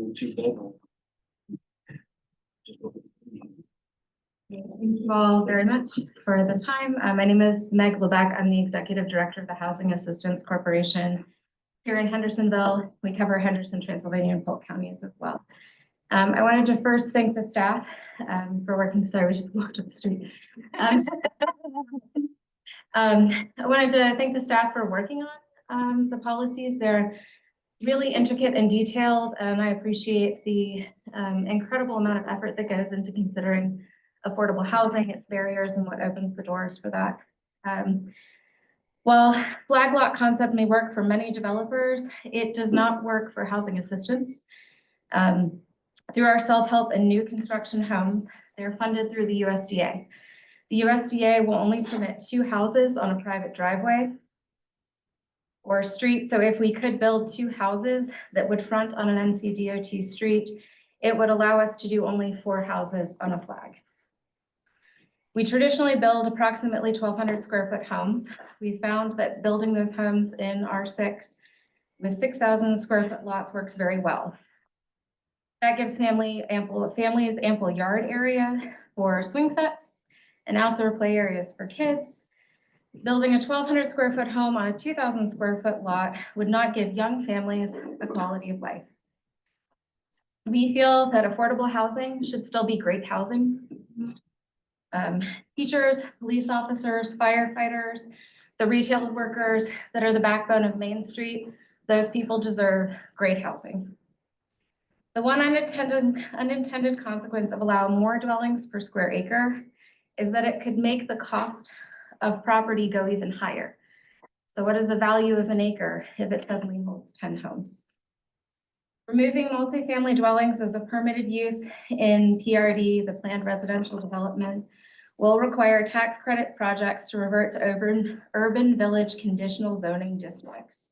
Thank you all very much for the time. My name is Meg Lebeck. I'm the Executive Director of the Housing Assistance Corporation here in Hendersonville. We cover Henderson, Transylvania, and Polk counties as well. I wanted to first thank the staff for working. Sorry, we just walked up the street. I wanted to thank the staff for working on the policies. They're really intricate and detailed, and I appreciate the incredible amount of effort that goes into considering affordable housing, its barriers, and what opens the doors for that. While flag lot concept may work for many developers, it does not work for housing assistance. Through our self-help and new construction homes, they're funded through the USDA. The USDA will only permit 2 houses on a private driveway or street. So if we could build 2 houses that would front on an NCDOT street, it would allow us to do only 4 houses on a flag. We traditionally build approximately 1,200 square foot homes. We found that building those homes in R6 with 6,000 square foot lots works very well. That gives families ample yard area for swing sets and outdoor play areas for kids. Building a 1,200 square foot home on a 2,000 square foot lot would not give young families a quality of life. We feel that affordable housing should still be great housing. Teachers, police officers, firefighters, the retail workers that are the backbone of Main Street, those people deserve great housing. The one unintended consequence of allowing more dwellings per square acre is that it could make the cost of property go even higher. So what is the value of an acre if it suddenly holds 10 homes? Removing multifamily dwellings as a permitted use in PRD, the planned residential development, will require tax credit projects to revert to urban village conditional zoning districts.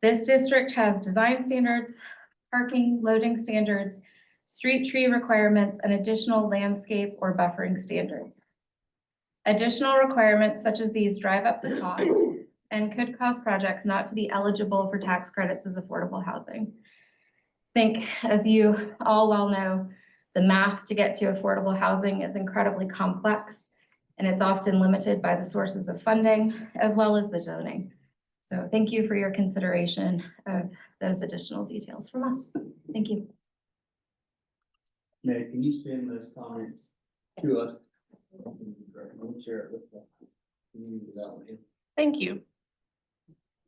This district has design standards, parking, loading standards, street tree requirements, and additional landscape or buffering standards. Additional requirements such as these drive up the cost and could cause projects not to be eligible for tax credits as affordable housing. I think, as you all well know, the math to get to affordable housing is incredibly complex, and it's often limited by the sources of funding as well as the zoning. So thank you for your consideration of those additional details from us. Thank you. Meg, can you send those comments to us? We'll share it with the community. Thank you.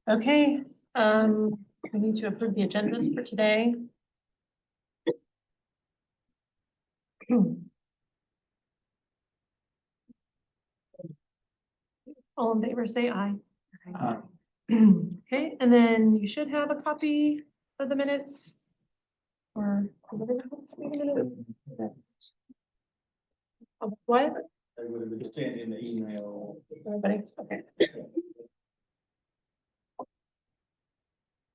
Okay, we need to approve the agendas for today. All in favor, say aye. Okay, and then you should have a copy of the minutes. Or is everyone else need a minute? Of what? They would have been sent in the email. Everybody, okay.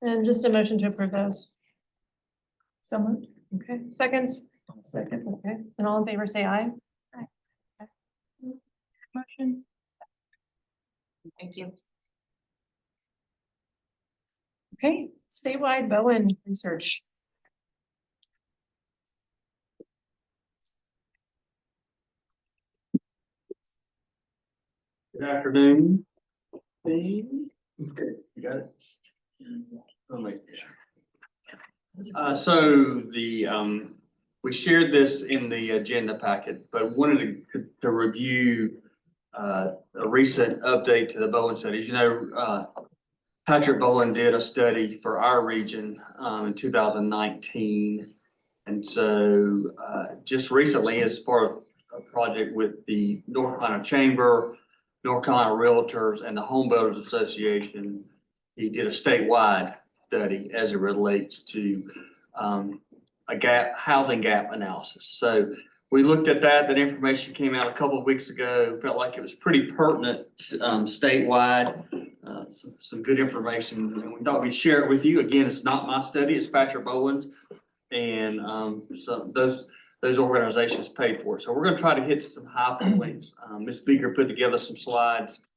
And just a motion to approve those. So moved. Okay, seconds. Second. Okay, and all in favor, say aye. Aye. Okay. Motion. Thank you. Okay, statewide Bowen research. Good afternoon. Okay, you got it. I'll make sure. So we shared this in the agenda packet, but wanted to review a recent update to the Bowen studies. You know, Patrick Bowen did a study for our region in 2019. And so just recently, as part of a project with the North Carolina Chamber, North Carolina Realtors, and the Home Builders Association, he did a statewide study as it relates to a housing gap analysis. So we looked at that. That information came out a couple of weeks ago. Felt like it was pretty pertinent statewide. Some good information. And we thought we'd share it with you. Again, it's not my study. It's Patrick Bowen's, and so those organizations paid for it. So we're going to try to hit some high points. Ms. Beaker put together some slides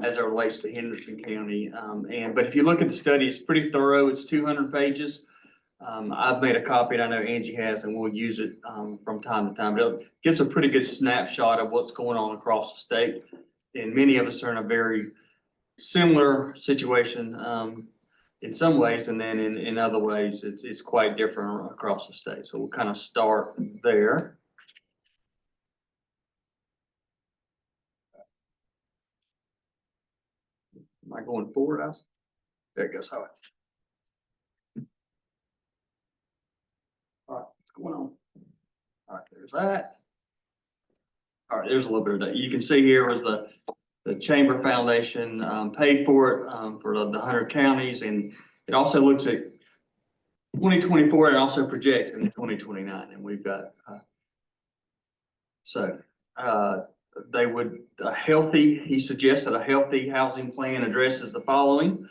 as it relates to Henderson County. But if you look at the study, it's pretty thorough. It's 200 pages. I've made a copy and I know Angie has, and we'll use it, from time to time. But it gives a pretty good snapshot of what's going on across the state. And many of us are in a very similar situation, in some ways, and then in other ways, it's quite different across the state. So we'll kind of start there. Am I going forward, Alice? There it goes. All right. All right, what's going on? All right, there's that. All right, there's a little bit of that. You can see here was the Chamber Foundation, paid for it, for the 100 counties, and it also looks at 2024 and also projects into 2029, and we've got, they would, he suggested a healthy housing plan addresses the following.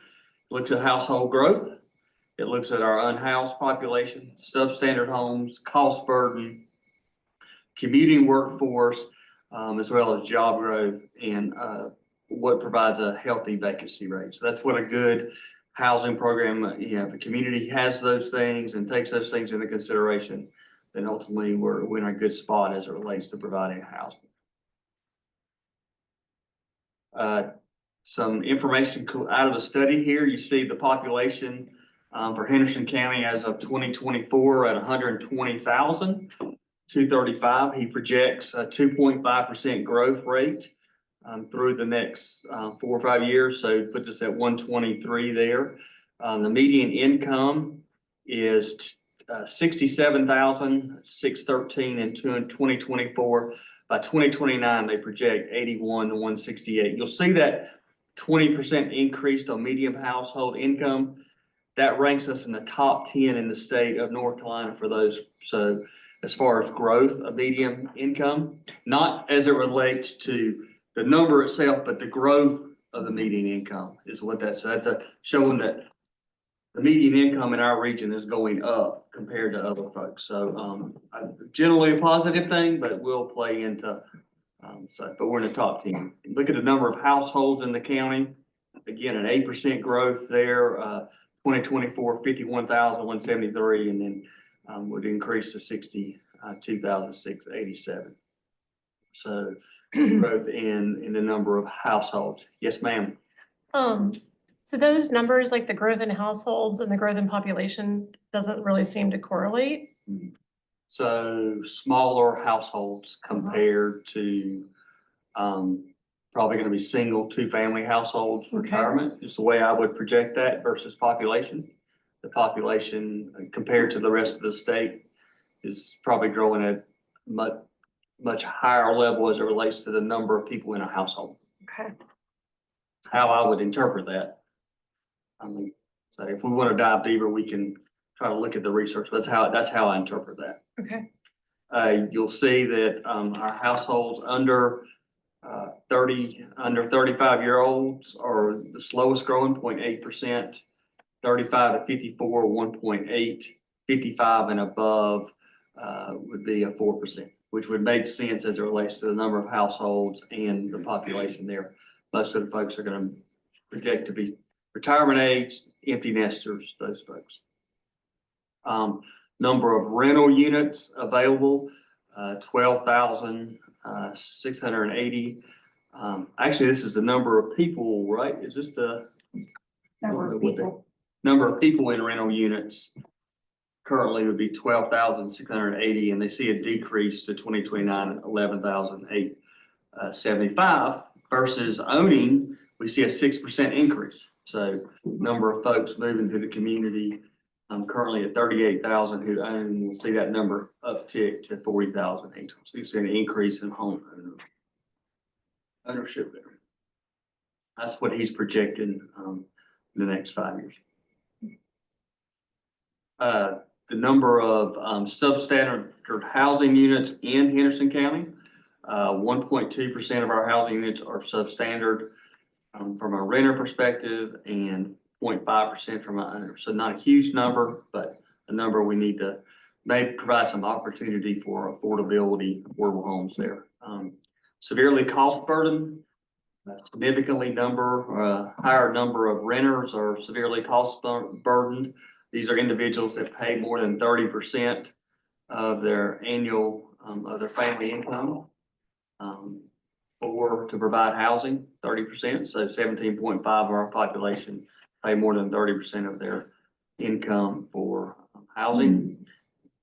Looks at household growth. It looks at our unhoused population, substandard homes, cost burden, commuting workforce, as well as job growth and, what provides a healthy vacancy rate. So that's what a good housing program, if a community has those things and takes those things into consideration, then ultimately we're in a good spot as it relates to providing housing. Some information out of the study here. You see the population, for Henderson County as of 2024 at 120,235. He projects a 2.5% growth rate, through the next, 4 or 5 years. So it puts us at 123 there. The median income is 67,613 in 2024. By 2029, they project 81 to 168. You'll see that 20% increase on median household income. That ranks us in the top 10 in the state of North Carolina for those. So as far as growth of median income, not as it relates to the number itself, but the growth of the median income is what that's, so that's showing that the median income in our region is going up compared to other folks. So, generally a positive thing, but it will play into, but we're in the top 10. Look at the number of households in the county. Again, an 8% growth there, 2024, 51,173, and then, would increase to 62,687. So growth in the number of households. Yes, ma'am. So those numbers, like the growth in households and the growth in population, doesn't really seem to correlate. So smaller households compared to, probably gonna be single, 2-family households, Okay. retirement, is the way I would project that versus population. The population compared to the rest of the state is probably growing at much higher level as it relates to the number of people in a household. Okay. How I would interpret that. So if we want to dive deeper, we can try to look at the research. That's how I interpret that. Okay. You'll see that, our households under 35-year-olds are the slowest growing, 0.8%, 35 to 54, 1.8, 55 and above, would be a 4%, which would make sense as it relates to the number of households and the population there. Most of the folks are gonna project to be retirement age, empty nesters, those folks. Number of rental units available, 12,680. Actually, this is the number of people, right? Is this the? Number of people. Number of people in rental units currently would be 12,680, and they see a decrease to 2029 at 11,875 versus owning, we see a 6% increase. So number of folks moving to the community, currently at 38,000 who own, we'll see that number uptick to 40,000. So you see an increase in home ownership there. That's what he's projecting, in the next 5 years. The number of substandard housing units in Henderson County, 1.2% of our housing units are substandard from a renter perspective, and 0.5% from an owner. So not a huge number, but a number we need to maybe provide some opportunity for affordable homes there. Severely cost burden, significantly higher number of renters are severely cost burdened. These are individuals that pay more than 30% of their annual, of their family income. Or to provide housing, 30%, so 17.5 of our population pay more than 30% of their income for housing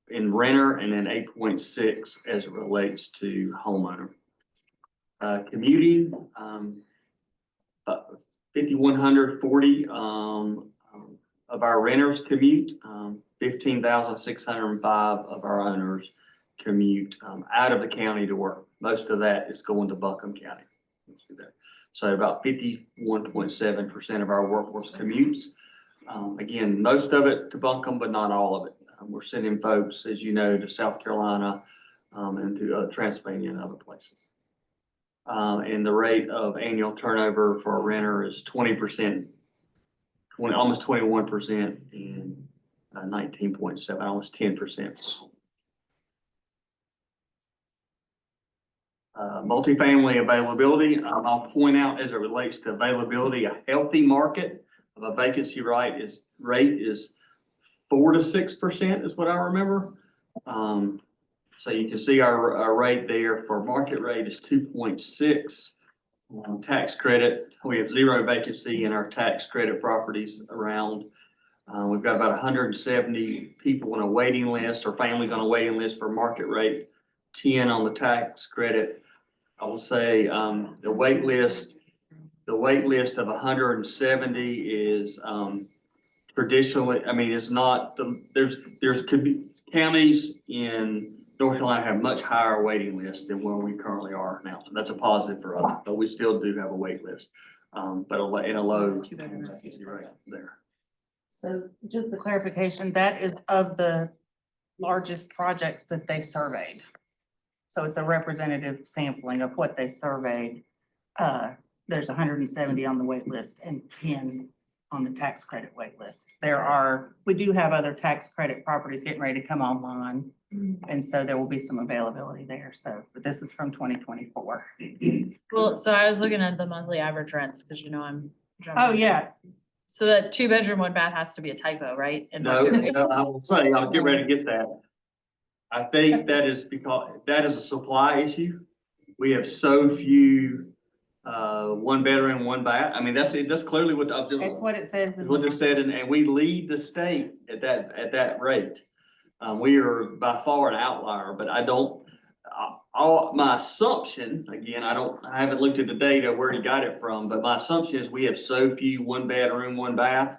in renter, and then 8.6 as it relates to homeowner. Commuting, 5,140 of our renters commute, 15,605 of our owners commute out of the county to work. Most of that is going to Buncombe County. You see that. So about 51.7% of our workforce commutes. Again, most of it to Buncombe, but not all of it. We're sending folks, as you know, to South Carolina and to Transylvania and other places. And the rate of annual turnover for a renter is 20%, almost 21%, and 19.7, almost 10%. Multifamily availability, I'll point out as it relates to availability, a healthy market of a vacancy rate is 4 to 6% is what I remember. So you can see our rate there for market rate is 2.6. Tax credit, we have 0 vacancy in our tax credit properties around. We've got about 170 people on a waiting list or families on a waiting list for market rate, 10 on the tax credit. I will say the wait list of 170 is traditionally, I mean, it's not there's could be counties in North Carolina have much higher waiting lists than where we currently are now. That's a positive for us, but we still do have a wait list, but in a low vacancy rate there. So just the clarification, that is of the largest projects that they surveyed. So it's a representative sampling of what they surveyed. There's 170 on the wait list and 10 on the tax credit wait list. We do have other tax credit properties getting ready to come online. And so there will be some availability there. So, but this is from 2024. Well, so I was looking at the monthly average rents, because you know I'm jumping. Oh, yeah. So that 2-bedroom, 1 bath has to be a typo, right? In No, market rate? no, I will say, I'll get ready to get that. I think that is because that is a supply issue. We have so few 1 bedroom, 1 bath. I mean, that's clearly what That's what it says. what they said, and we lead the state at that rate. We are by far an outlier, but I don't. My assumption, again, I haven't looked at the data where he got it from, but my assumption is we have so few 1 bedroom, 1 bath,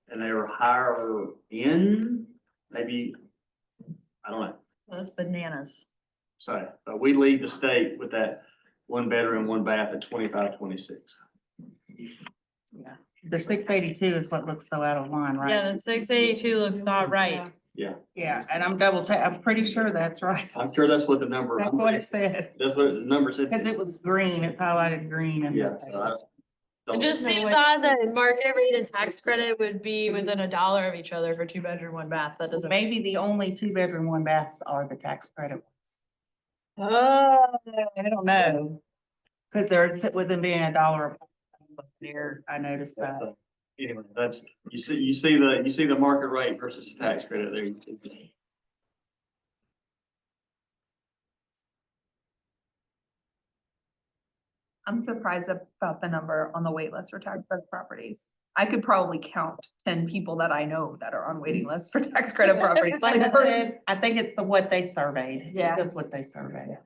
and they were higher in maybe, I don't know. That's bananas. So, but we lead the state with that 1 bedroom, 1 bath at 25, 26. Yeah. The 682 is what looks so out of line, right? Yeah, the 682 looks not right. Yeah, Yeah, and I'm pretty sure that's right. I'm sure that's what the number. That's what it said. That's what the number said. Because it was green, it's highlighted green and. Yeah. so I don't- It just seems odd that market rate and tax credit would be within $1 of each other for 2-bedroom, 1 bath. That doesn't. Maybe the only 2-bedroom, 1 baths are the tax credit ones. Oh. I don't know. Because they're with them being $1 there, I noticed that. Anyway, that's, you see the market rate versus the tax credit there. I'm surprised about the number on the wait list for tax credit properties. I could probably count 10 people that I know that are on waiting lists for tax credit properties. Like I said, I think it's what they surveyed. Yeah. That's what they surveyed.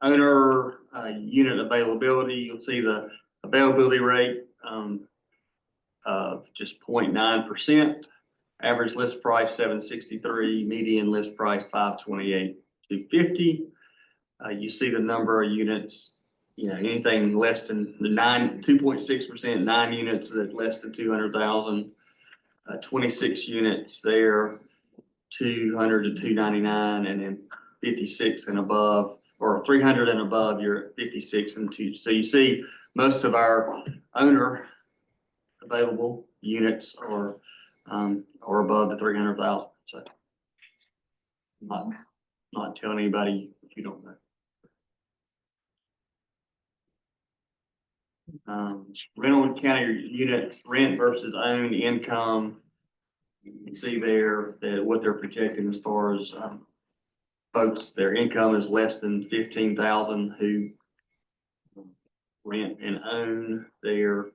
Owner unit availability, you'll see the availability rate of just 0.9%. Average list price $763, median list price $528,250. You see the number of units, you know, anything less than the 2.6%, 9 units that less than 200,000, 26 units there, 200 to 299, and then 56 and above, or 300 and above, you're at 56 and 2. So you see most of our owner available units are above the 300,000. So not telling anybody if you don't know. Rental county unit rent versus owned income. You can see there that what they're projecting as far as, folks, their income is less than 15,000 who rent and own their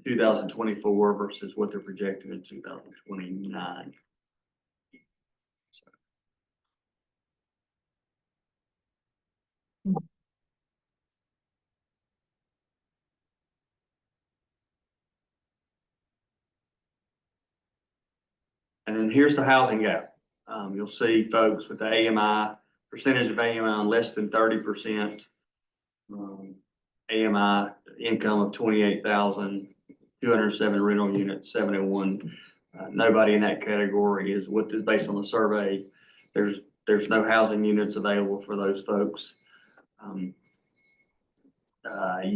2024 versus what they're projecting in 2029. And then here's the housing gap. You'll see folks with the AMI, percentage of AMI less than 30%. AMI income of 28,207 rental units, 71. Nobody in that category is what is based on the survey. There's no housing units available for those folks. You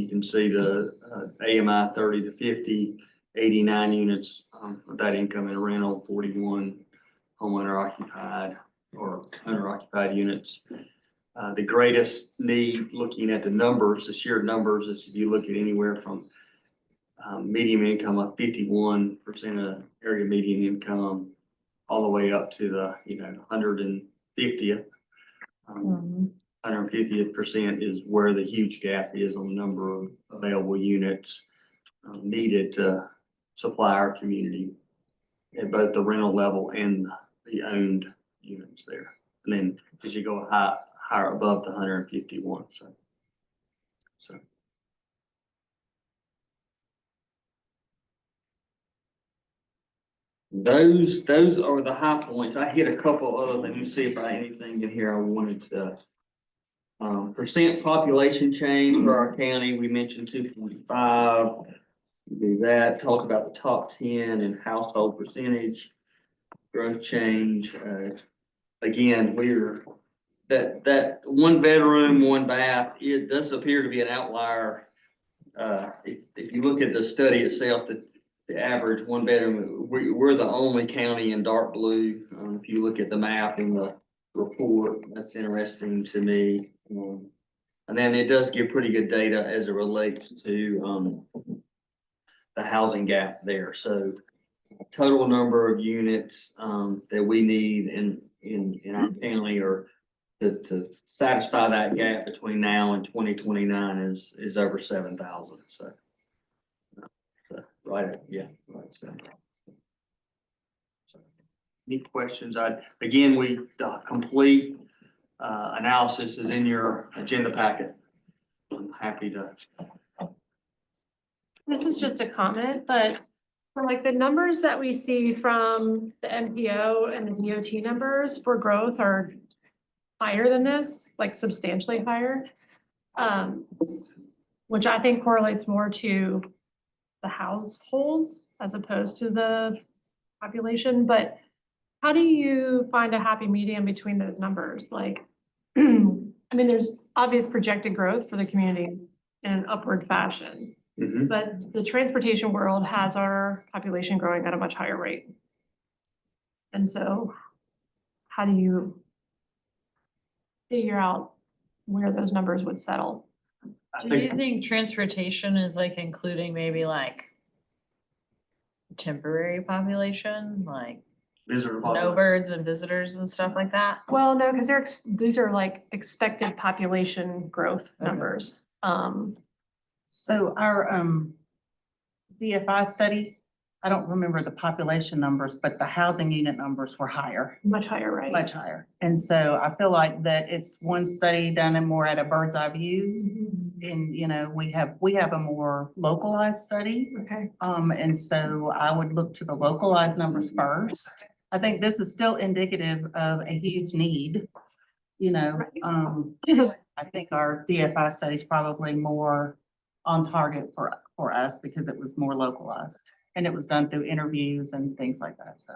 can see the AMI 30 to 50, 89 units of that income in rental, 41 homeowner occupied or owner occupied units. The greatest need, looking at the numbers, the sheer numbers, is if you look at anywhere from median income of 51% of area median income, all the way up to the 150th. 150th percent is where the huge gap is on the number of available units needed to supply our community at both the rental level and the owned units there. And then as you go higher above the 151, so. Those are the high points. I hit a couple other, let me see if I anything in here I wanted to. Percent population change for our county, we mentioned 2.5. Do that, talk about the top 10 and household percentage growth change. Again, that 1 bedroom, 1 bath, it does appear to be an outlier. If you look at the study itself, the average 1 bedroom, we're the only county in dark blue. If you look at the map in the report, that's interesting to me. And then it does give pretty good data as it relates to the housing gap there. So total number of units that we need in our county or to satisfy that gap between now and 2029 is over 7,000. So right, yeah, right. So any questions? Again, the complete analysis is in your agenda packet. I'm happy to. This is just a comment, but for like the numbers that we see from the MPO and the DOT numbers for growth are higher than this, like substantially higher. Which I think correlates more to the households as opposed to the population, but how do you find a happy medium between those numbers? Like, I mean, there's obvious projected growth for the community in an upward fashion. Mhm. But the transportation world has our population growing at a much higher rate. And so how do you figure out where those numbers would settle? I Do you think think transportation is like including maybe like temporary population, like visitor snowbirds and visitors and stuff like that? Well, no, because these are like expected population growth numbers. So our DFI study, I don't remember the population numbers, but the housing unit numbers were higher, Much higher, right? much higher. And so I feel like that it's one study done in more at a bird's eye view. And, we have a more localized study. Okay. And so I would look to the localized numbers first. I think this is still indicative of a huge need, I think our DFI study is probably more on target for us because it was more localized. And it was done through interviews and things like that, so.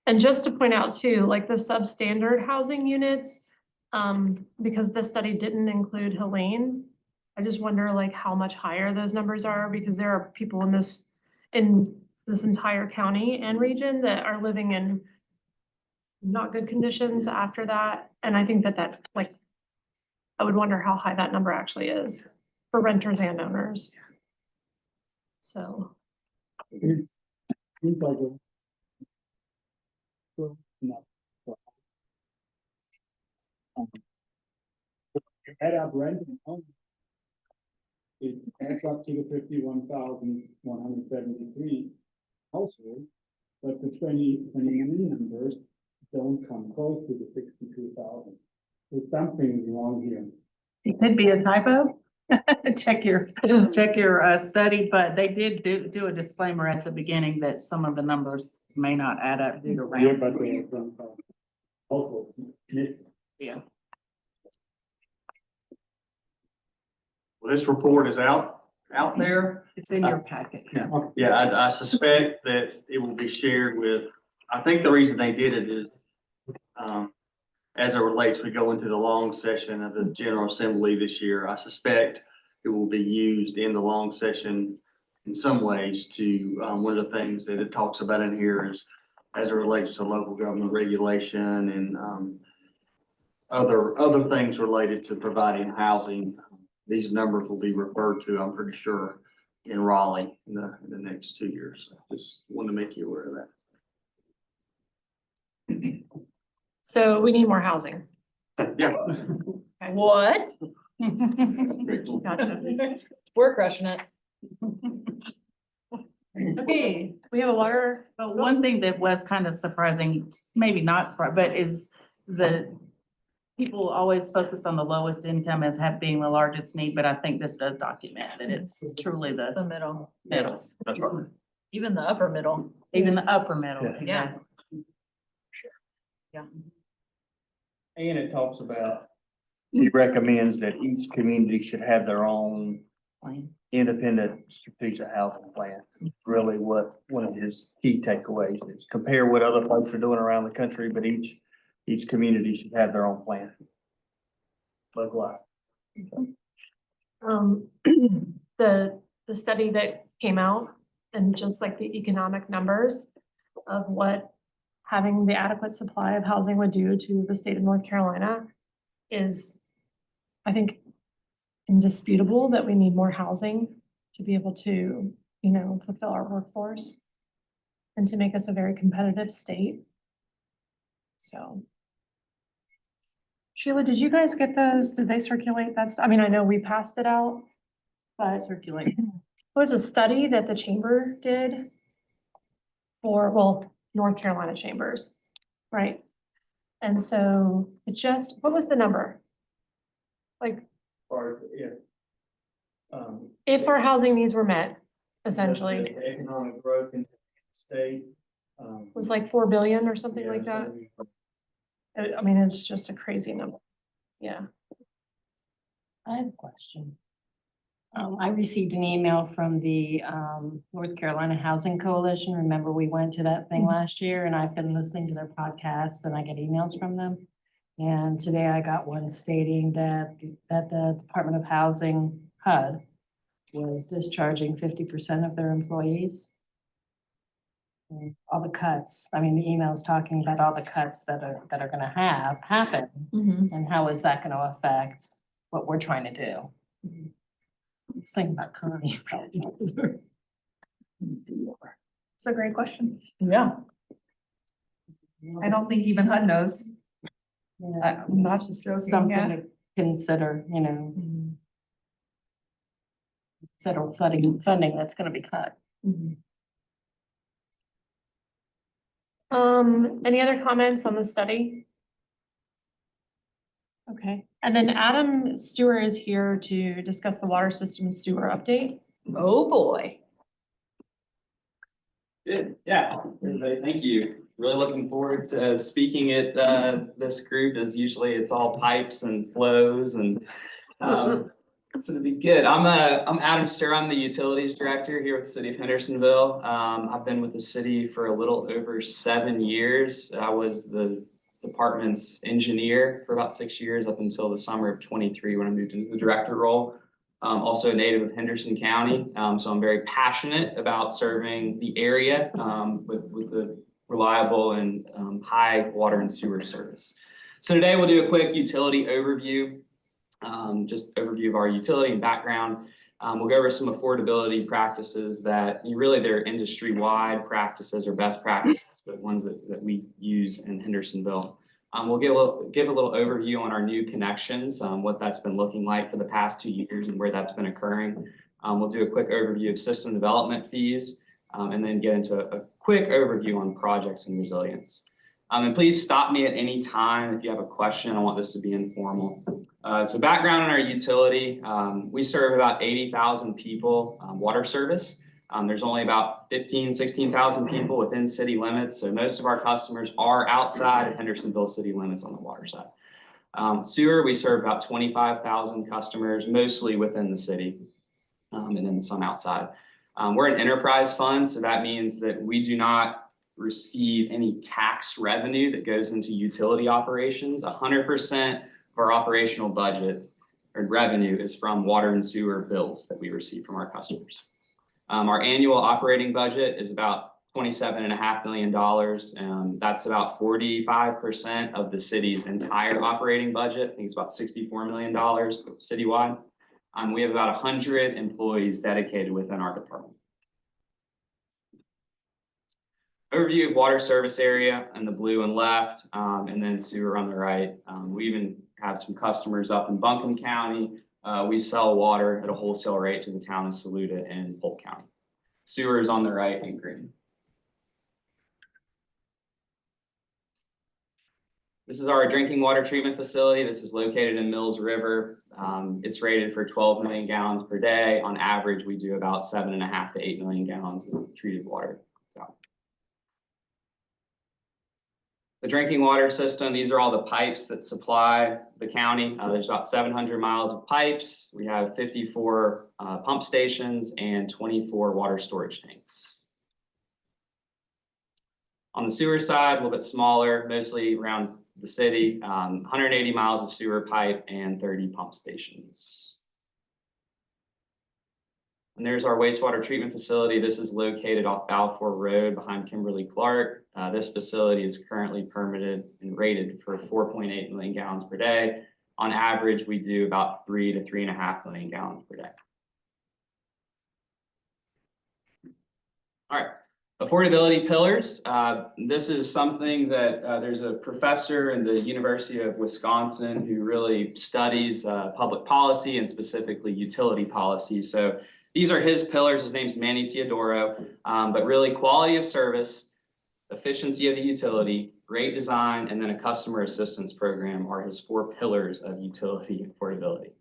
And just to point out too, like the substandard housing units, because this study didn't include Helene, I just wonder like how much higher those numbers are, because there are people in this entire county and region that are living in not good conditions after that. And I think that like, I would wonder how high that number actually is. for renters and owners. So, Seems like a- well, no. You add up rent and home. It adds up to the 51,173 households, but the 2023 numbers don't come close to the 62,000. So something is wrong here. It could be a typo. Check your study, but they did do a disclaimer at the beginning that some of the numbers may not add up due to Yeah, round. but they have some households missing. Yeah. Well, this report is out there. It's in your packet. Yeah, I suspect that it will be shared with, I think the reason they did it is, as it relates, we go into the long session of the General Assembly this year. I suspect it will be used in the long session in some ways to, one of the things that it talks about in here is as it relates to local government regulation and, other things related to providing housing. These numbers will be referred to, I'm pretty sure, in Raleigh in the next 2 years. Just want to make you aware of that. so we need more housing. Yeah. What? Gotcha. We're crushing it. Okay, we have a water, But one thing that was kind of surprising, maybe not surprising, but is the people always focus on the lowest income as being the largest need, but I think this does document that it's truly The the middle, middle, That's right. even the upper middle. even the upper middle. Yeah. And it talks about. It recommends that each community should have their own independent strategic housing plan. Really what one of his key takeaways is compare what other folks are doing around the country, but each community should have their own plan. Bug life. the study that came out and just like the economic numbers of what having the adequate supply of housing would do to the state of North Carolina is, I think, indisputable that we need more housing to be able to, fulfill our workforce and to make us a very competitive state. So. Sheila, did you guys get those? Did they circulate? I mean, I know we passed it out, but Circulate. there was a study that the chamber did for, well, North Carolina chambers, right? And so it just, what was the number? Like, Or if. if our housing needs were met, essentially, the Economic growth in the state. was like 4 billion or something like that. I mean, it's just a crazy number. Yeah. I have a question. I received an email from the North Carolina Housing Coalition. Remember, we went to that thing last year and I've been listening to their podcasts and I get emails from them. And today I got one stating that the Department of Housing, HUD, was discharging 50% of their employees. And all the cuts, I mean, the email's talking about all the cuts that are gonna happen. And how is that gonna affect what we're trying to do? Just thinking about Connie. It's a great question. Yeah. I don't think even HUD knows. Yeah, I'm not just joking, something yeah. to consider, federal funding that's gonna be cut. Any other comments on the study? Okay, and then Adam Stewart is here to discuss the water system sewer update. Oh, boy. Good, yeah, everybody, thank you. Really looking forward to speaking at this group, as usually it's all pipes and flows and so it'll be good. I'm Adam Sturr, I'm the utilities director here with the city of Hendersonville. I've been with the city for a little over 7 years. I was the department's engineer for about 6 years up until the summer of 23 when I moved into the director role. Also a native of Henderson County, so I'm very passionate about serving the area with the reliable and high water and sewer service. So today we'll do a quick utility overview. just overview of our utility and background. We'll go over some affordability practices that they're industry-wide practices or best practices, but ones that we use in Hendersonville. We'll give a little overview on our new connections, what that's been looking like for the past 2 years and where that's been occurring. We'll do a quick overview of system development fees, and then get into a quick overview on projects and resilience. And please stop me at any time if you have a question. I want this to be informal. So background on our utility, we serve about 80,000 people, water service. There's only about 16,000 people within city limits. So most of our customers are outside of Hendersonville city limits on the water side. Sewer, we serve about 25,000 customers, mostly within the city, and then some outside. We're an enterprise fund, so that means that we do not receive any tax revenue that goes into utility operations. 100% of our operational budgets or revenue is from water and sewer bills that we receive from our customers. Our annual operating budget is about $27.5 million. That's about 45% of the city's entire operating budget. I think it's about $64 million citywide. We have about 100 employees dedicated within our department. Overview of water service area in the blue and left, and then sewer on the right. We even have some customers up in Buncombe County. We sell water at a wholesale rate to the town of Saluda and Polk County. Sewer is on the right in green. This is our drinking water treatment facility. This is located in Mills River. It's rated for 12 million gallons per day. On average, we do about 7.5 to 8 million gallons of treated water. So, the drinking water system, these are all the pipes that supply the county. There's about 700 miles of pipes. We have 54 pump stations and 24 water storage tanks. On the sewer side, a little bit smaller, mostly around the city, 180 miles of sewer pipe and 30 pump stations. And there's our wastewater treatment facility. This is located off Balfour Road behind Kimberly Clark. This facility is currently permitted and rated for 4.8 million gallons per day. On average, we do about 3 to 3.5 million gallons per day. All right, affordability pillars. This is something that there's a professor in the University of Wisconsin who really studies public policy and specifically utility policy. So these are his pillars. His name's Manny Teodoro, but really quality of service, efficiency of the utility, great design, and then a customer assistance program are his 4 pillars of utility affordability.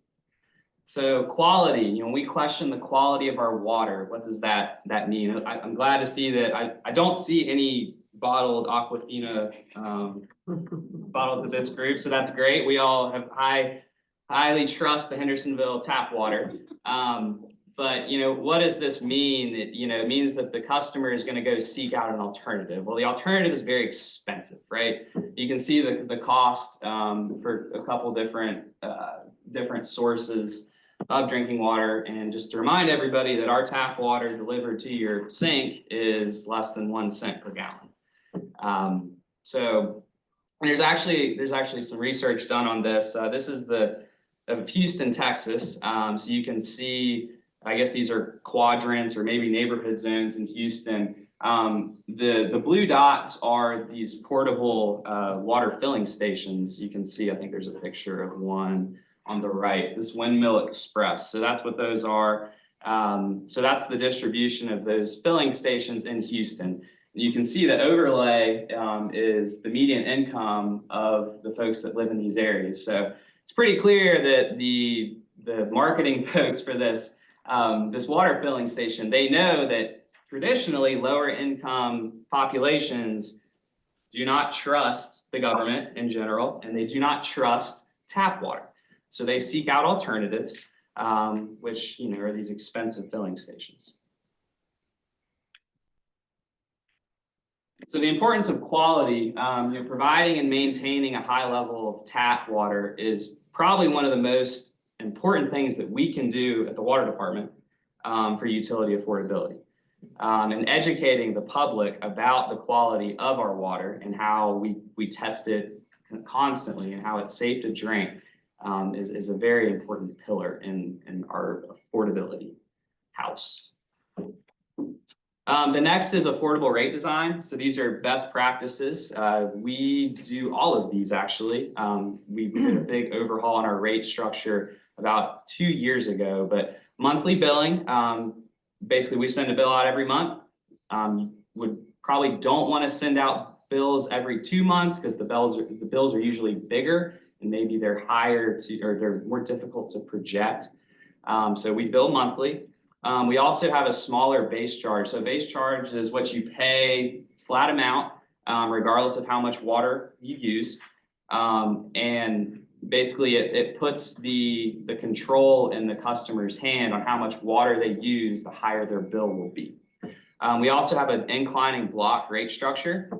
So quality, when we question the quality of our water, what does that mean? I'm glad to see that I don't see any bottled Aquafina bottles of this group, so that's great. We all have highly trust the Hendersonville tap water. But what does this mean? It means that the customer is going to go seek out an alternative. Well, the alternative is very expensive, right? You can see the cost for a couple different sources of drinking water. And just to remind everybody that our tap water delivered to your sink is less than 1 cent per gallon. So there's actually some research done on this. This is of Houston, Texas. So you can see, I guess these are quadrants or maybe neighborhood zones in Houston. The blue dots are these portable water filling stations. You can see, I think there's a picture of one on the right, this Windmill Express. So that's what those are. So that's the distribution of those filling stations in Houston. You can see the overlay is the median income of the folks that live in these areas. So it's pretty clear that the marketing folks for this water filling station, they know that traditionally lower income populations do not trust the government in general, and they do not trust tap water. So they seek out alternatives, which are these expensive filling stations. So the importance of quality, providing and maintaining a high level of tap water is probably one of the most important things that we can do at the water department for utility affordability. And educating the public about the quality of our water and how we test it constantly and how it's safe to drink is a very important pillar in our affordability house. The next is affordable rate design. So these are best practices. We do all of these actually. We did a big overhaul on our rate structure about 2 years ago, but monthly billing, basically we send a bill out every month. Would probably don't want to send out bills every 2 months because the bills are usually bigger and maybe they're higher or they're more difficult to project. So we bill monthly. We also have a smaller base charge. So base charge is what you pay flat amount, regardless of how much water you use. And basically it puts the control in the customer's hand on how much water they use, the higher their bill will be. We also have an inclining block rate structure,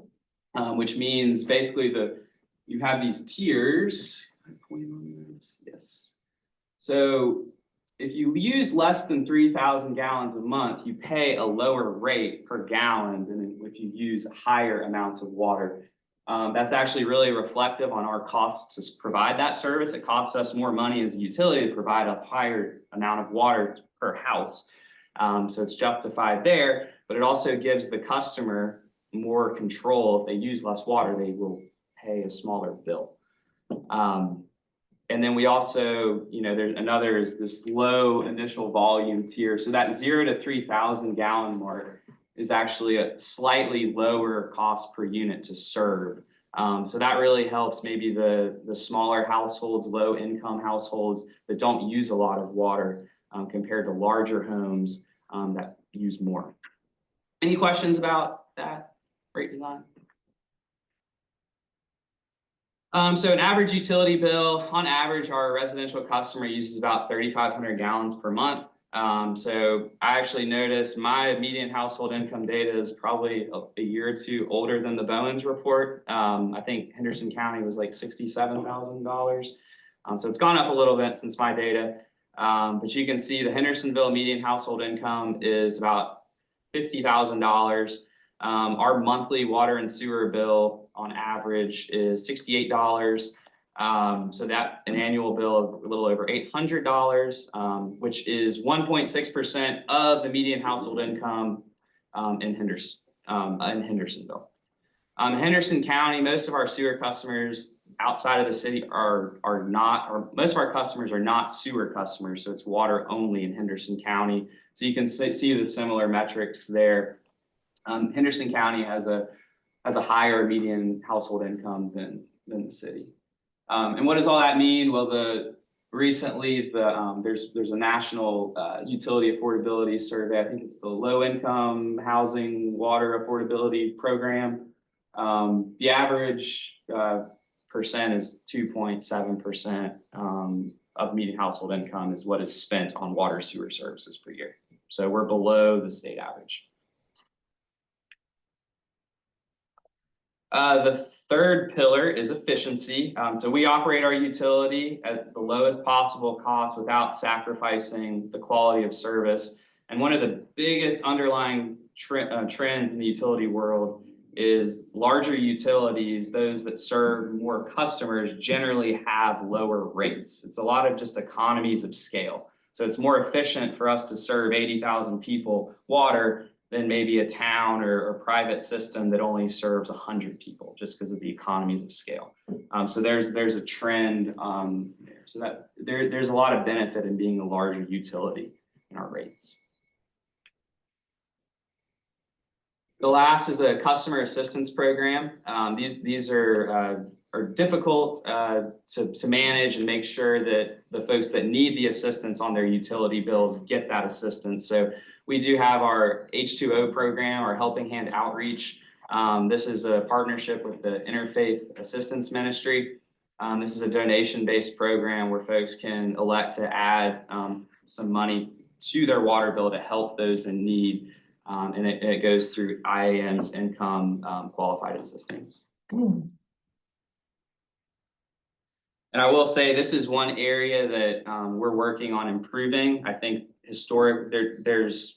which means basically you have these tiers. Yes. So if you use less than 3,000 gallons a month, you pay a lower rate per gallon than if you use higher amounts of water. That's actually really reflective on our costs to provide that service. It costs us more money as a utility to provide a higher amount of water per house. So it's justified there, but it also gives the customer more control. If they use less water, they will pay a smaller bill. And then we also, there's another is this low initial volume tier. So that 0 to 3,000 gallon mark is actually a slightly lower cost per unit to serve. So that really helps maybe the smaller households, low income households that don't use a lot of water compared to larger homes that use more. Any questions about that rate design? So an average utility bill, on average, our residential customer uses about 3,500 gallons per month. So I actually noticed my median household income data is probably a year or two older than the Bowens report. I think Henderson County was like $67,000. So it's gone up a little bit since my data. But you can see the Hendersonville median household income is about $50,000. Our monthly water and sewer bill on average is $68. So that an annual bill of a little over $800, which is 1.6% of the median household income in Hendersonville. In Henderson County, most of our sewer customers outside of the city most of our customers are not sewer customers, so it's water only in Henderson County. So you can see the similar metrics there. Henderson County has a higher median household income than the city. And what does all that mean? Well, recently there's a national utility affordability survey. I think it's the Low Income Housing Water Affordability Program. The average percent is 2.7% of median household income is what is spent on water sewer services per year. So we're below the state average. The third pillar is efficiency. So we operate our utility at the lowest possible cost without sacrificing the quality of service. And one of the biggest underlying trends in the utility world is larger utilities, those that serve more customers, generally have lower rates. It's a lot of just economies of scale. So it's more efficient for us to serve 80,000 people water than maybe a town or a private system that only serves 100 people, just because of the economies of scale. So there's a trend there. So that there's a lot of benefit in being a larger utility in our rates. The last is a customer assistance program. These are difficult to manage and make sure that the folks that need the assistance on their utility bills get that assistance. So we do have our H2O program, our Helping Hand Outreach. This is a partnership with the Interfaith Assistance Ministry. This is a donation-based program where folks can elect to add some money to their water bill to help those in need. And it goes through IAM's income qualified assistance. And I will say this is one area that we're working on improving. I think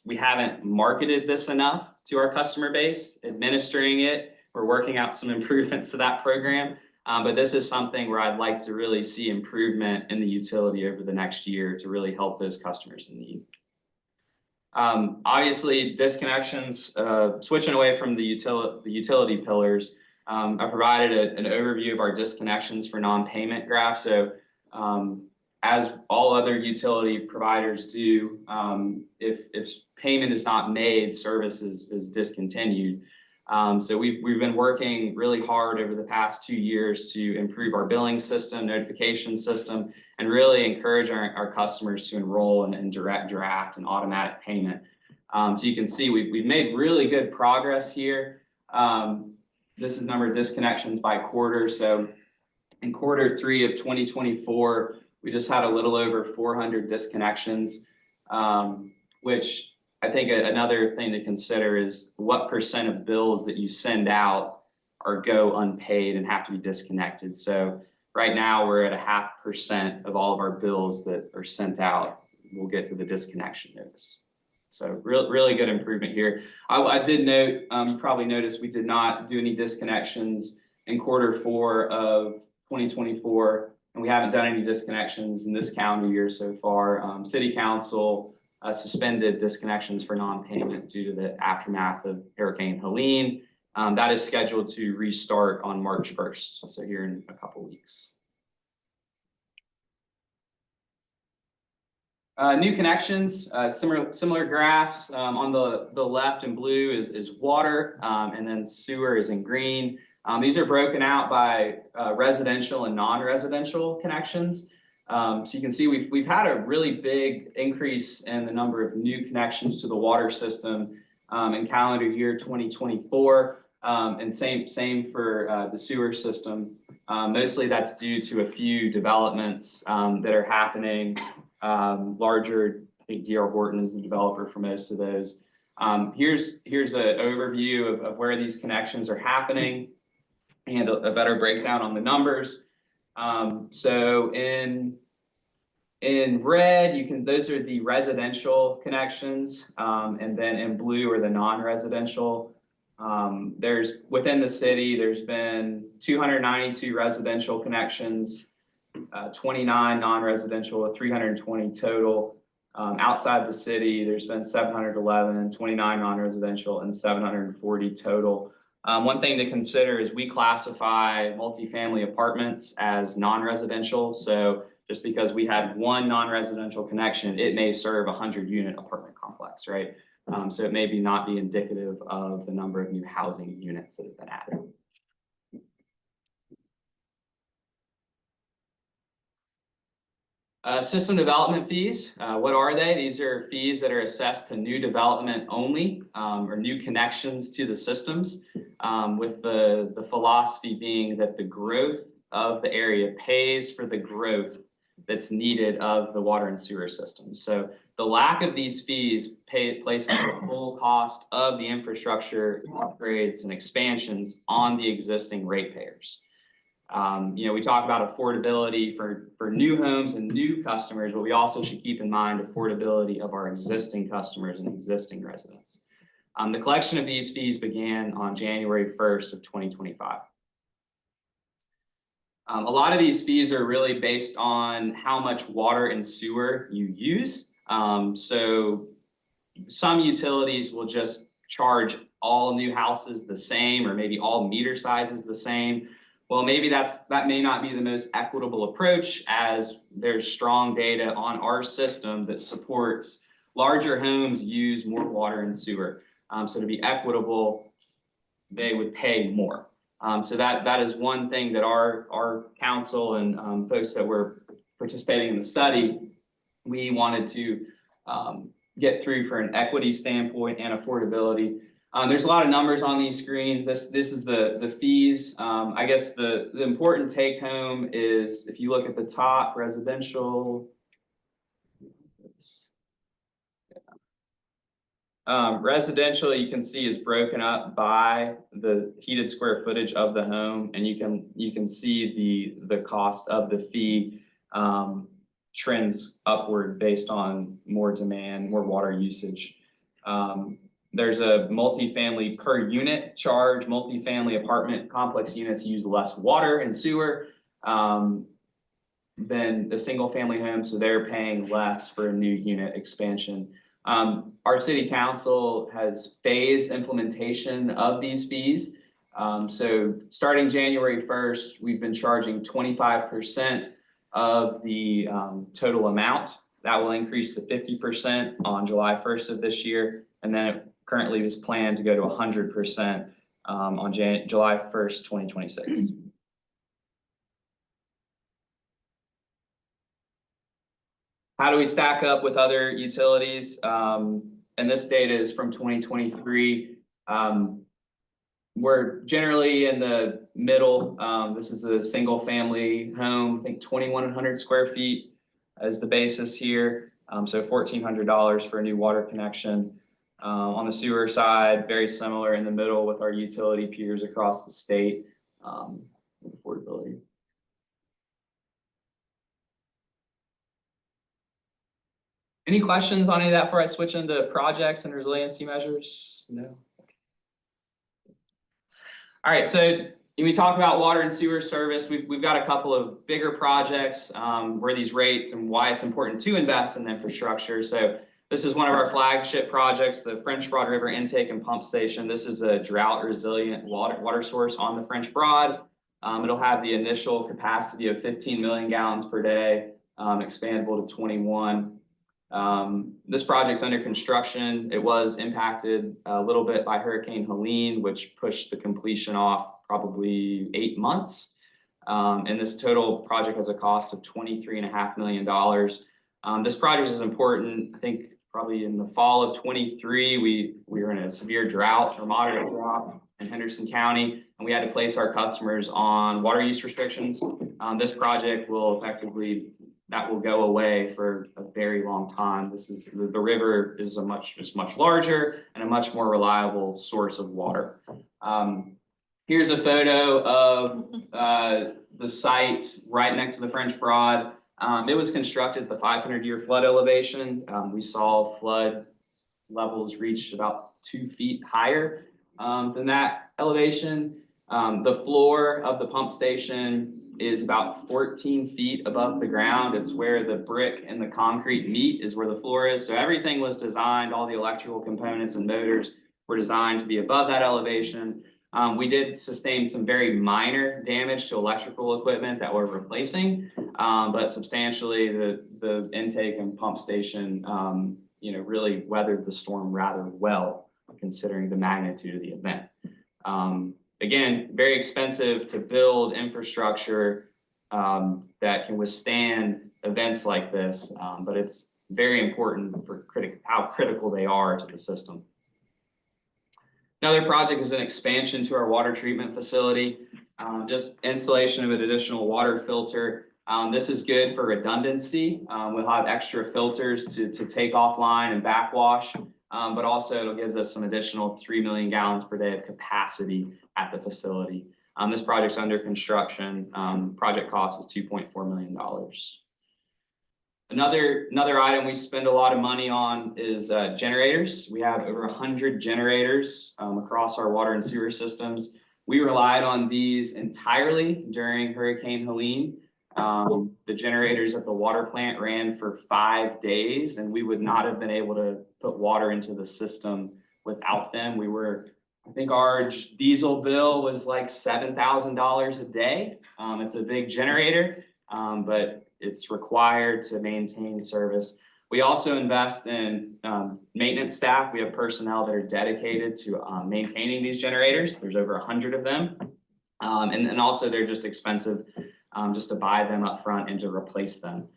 we haven't marketed this enough to our customer base, administering it. We're working out some improvements to that program. But this is something where I'd like to really see improvement in the utility over the next year to really help those customers in need. Obviously, disconnections, switching away from the utility pillars, I provided an overview of our disconnections for non-payment graph. So as all other utility providers do, if payment is not made, service is discontinued. So we've been working really hard over the past 2 years to improve our billing system, notification system, and really encourage our customers to enroll in direct draft and automatic payment. So you can see we've made really good progress here. This is number of disconnections by quarter. So in Q3 of 2024, we just had a little over 400 disconnections, which I think another thing to consider is what % of bills that you send out go unpaid and have to be disconnected. So right now we're at 0.5% of all of our bills that are sent out will get to the disconnection notice. So really good improvement here. I did note, you probably noticed we did not do any disconnections in Q4 of 2024, and we haven't done any disconnections in this calendar year so far. City Council suspended disconnections for non-payment due to the aftermath of Hurricane Helene. That is scheduled to restart on March 1st, so here in a couple weeks. New connections, similar graphs. On the left in blue is water, and then sewer is in green. These are broken out by residential and non-residential connections. So you can see we've had a really big increase in the number of new connections to the water system in calendar year 2024, and same for the sewer system. Mostly that's due to a few developments that are happening. Larger, I think D.R. Horton is the developer for most of those. Here's an overview of where these connections are happening and a better breakdown on the numbers. So in red, those are the residential connections, and then in blue are the non-residential. Within the city, there's been 292 residential connections, 29 non-residential, 320 total. Outside the city, there's been 711, 29 non-residential, and 740 total. One thing to consider is we classify multifamily apartments as non-residential. So just because we had one non-residential connection, it may serve a 100-unit apartment complex, right? So it may not be indicative of the number of new housing units that have been added. System development fees, what are they? These are fees that are assessed to new development only, or new connections to the systems, with the philosophy being that the growth of the area pays for the growth that's needed of the water and sewer system. So the lack of these fees places the full cost of the infrastructure upgrades and expansions on the existing ratepayers. We talk about affordability for new homes and new customers, but we also should keep in mind affordability of our existing customers and existing residents. The collection of these fees began on January 1st of 2025. A lot of these fees are really based on how much water and sewer you use. So some utilities will just charge all new houses the same, or maybe all meter sizes the same. Well, maybe that may not be the most equitable approach, as there's strong data on our system that supports larger homes use more water and sewer. So to be equitable, they would pay more. So that is one thing that our council and folks that were participating in the study, we wanted to get through for an equity standpoint and affordability. There's a lot of numbers on these screens. This is the fees. I guess the important take home is if you look at the top, residential. Residential, you can see, is broken up by the heated square footage of the home, and you can see the cost of the fee trends upward based on more demand, more water usage. there's a multifamily per unit charge, multifamily apartment complex units use less water and sewer than a single family home, so they're paying less for a new unit expansion. Our city council has phased implementation of these fees. So starting January 1st, we've been charging 25% of the total amount. That will increase to 50% on July 1st of this year. And then it currently is planned to go to 100% on July 1st, 2026. How do we stack up with other utilities? And this data is from 2023. We're generally in the middle. This is a single family home, I think 2,100 square feet as the basis here. So $1,400 for a new water connection. On the sewer side, very similar in the middle with our utility peers across the state. Affordability. Any questions on any of that before I switch into projects and resiliency measures? No. All right, so when we talk about water and sewer service, we've got a couple of bigger projects where these rate and why it's important to invest in infrastructure. So this is one of our flagship projects, the French Broad River Intake and Pump Station. This is a drought resilient water source on the French Broad. It'll have the initial capacity of 15 million gallons per day, expandable to 21. This project's under construction. It was impacted a little bit by Hurricane Helene, which pushed the completion off probably 8 months. And this total project has a cost of $23.5 million. This project is important. I think probably in the fall of 23, we were in a severe drought or moderate drought in Henderson County, and we had to place our customers on water use restrictions. This project will effectively that will go away for a very long time. This is the river is much larger and a much more reliable source of water. Here's a photo of the site right next to the French Broad. It was constructed at the 500-year flood elevation. We saw flood levels reach about 2 feet higher than that elevation. The floor of the pump station is about 14 feet above the ground. It's where the brick and the concrete meet is where the floor is. So everything was designed, all the electrical components and motors were designed to be above that elevation. We did sustain some very minor damage to electrical equipment that we're replacing, but substantially the intake and pump station really weathered the storm rather well, considering the magnitude of the event. Again, very expensive to build infrastructure that can withstand events like this, but it's very important for how critical they are to the system. Another project is an expansion to our water treatment facility, just installation of an additional water filter. This is good for redundancy. We'll have extra filters to take offline and backwash. But also it gives us some additional 3 million gallons per day of capacity at the facility. This project's under construction. Project cost is $2.4 million. Another item we spend a lot of money on is generators. We have over 100 generators across our water and sewer systems. We relied on these entirely during Hurricane Helene. The generators at the water plant ran for 5 days, and we would not have been able to put water into the system without them. I think our diesel bill was like $7,000 a day. It's a big generator, but it's required to maintain service. We also invest in maintenance staff. We have personnel that are dedicated to maintaining these generators. There's over 100 of them. And also they're just expensive just to buy them up front and to replace them.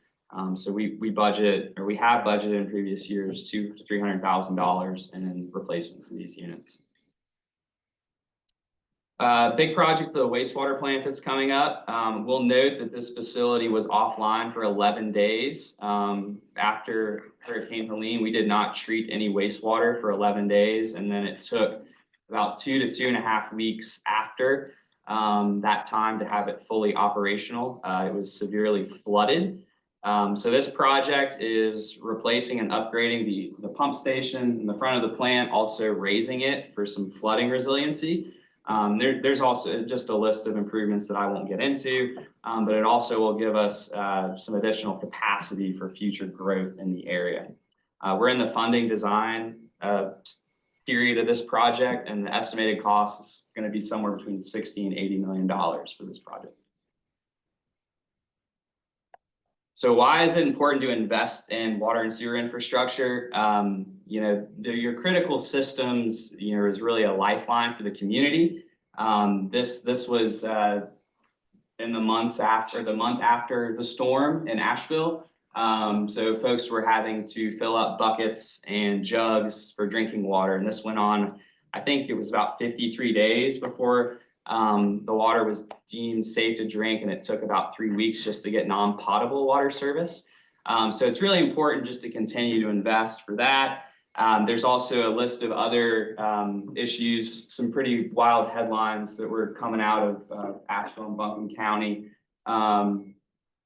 So we have budgeted in previous years $200,000 to $300,000 in replacements of these units. Big project, the wastewater plant that's coming up. We'll note that this facility was offline for 11 days. After Hurricane Helene, we did not treat any wastewater for 11 days. And then it took about 2 to 2.5 weeks after that time to have it fully operational. It was severely flooded. So this project is replacing and upgrading the pump station in the front of the plant, also raising it for some flooding resiliency. There's also just a list of improvements that I won't get into, but it also will give us some additional capacity for future growth in the area. We're in the funding design period of this project, and the estimated cost is going to be somewhere between $60 and $80 million for this project. So why is it important to invest in water and sewer infrastructure? You know, your critical systems, you know, is really a lifeline for the community. This was in the month after the storm in Asheville. So folks were having to fill up buckets and jugs for drinking water, and this went on, I think it was about 53 days before the water was deemed safe to drink, and it took about 3 weeks just to get non-potable water service. So it's really important just to continue to invest for that. There's also a list of other issues, some pretty wild headlines that were coming out of Asheville and Buncombe County.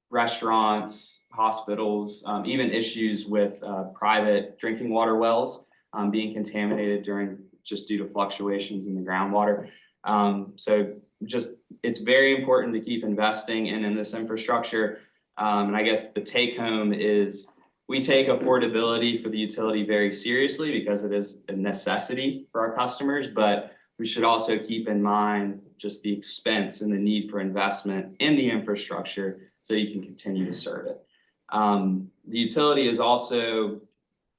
Restaurants, hospitals, even issues with private drinking water wells being contaminated just due to fluctuations in the groundwater. So just, it's very important to keep investing in this infrastructure. And I guess the take home is we take affordability for the utility very seriously because it is a necessity for our customers, but we should also keep in mind just the expense and the need for investment in the infrastructure so you can continue to serve it. The utility is also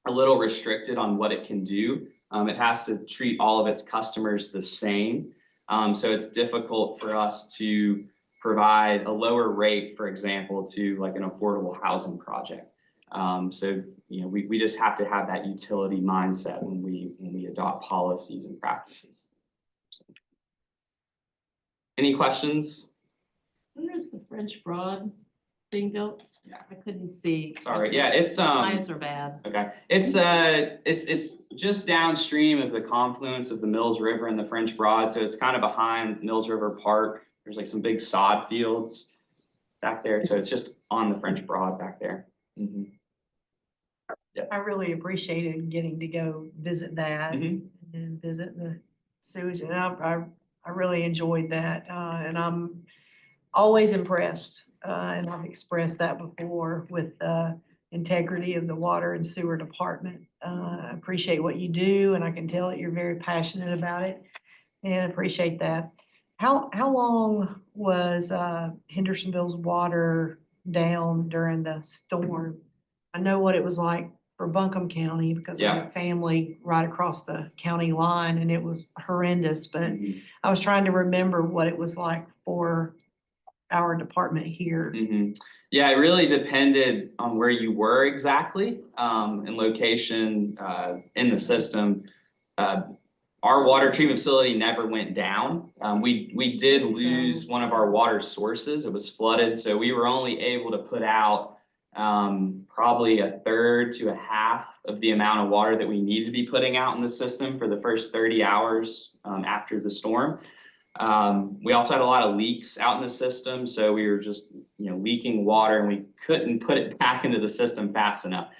a little restricted on what it can do. It has to treat all of its customers the same. So it's difficult for us to provide a lower rate, for example, to like an affordable housing project. So, you know, we just have to have that utility mindset when we adopt policies and practices. So. Any questions? Where is the French Broad being built? I couldn't see. Sorry, yeah, it's Eyes are bad. okay. It's just downstream of the confluence of the Mills River and the French Broad, so it's kind of behind Mills River Park. There's like some big sod fields back there, so it's just on the French Broad back there. Mm-hmm. I really appreciated getting to go visit that Mhm. and visit the sewage, and I really enjoyed that, and I'm always impressed, and I've expressed that before with the integrity of the water and sewer department. I appreciate what you do, and I can tell that you're very passionate about it, and appreciate that. How long was Hendersonville's water down during the storm? I know what it was like for Buncombe County because I have family right across the county line, and it was horrendous, but I was trying to remember what it was like for our department here. Mm-hmm. Yeah, it really depended on where you were exactly, and location in the system. Our water treatment facility never went down. We did lose one of our water sources. It was flooded, so we were only able to put out probably a third to a half of the amount of water that we needed to be putting out in the system for the first 30 hours after the storm. We also had a lot of leaks out in the system, so we were just, you know, leaking water, and we couldn't put it back into the system fast enough.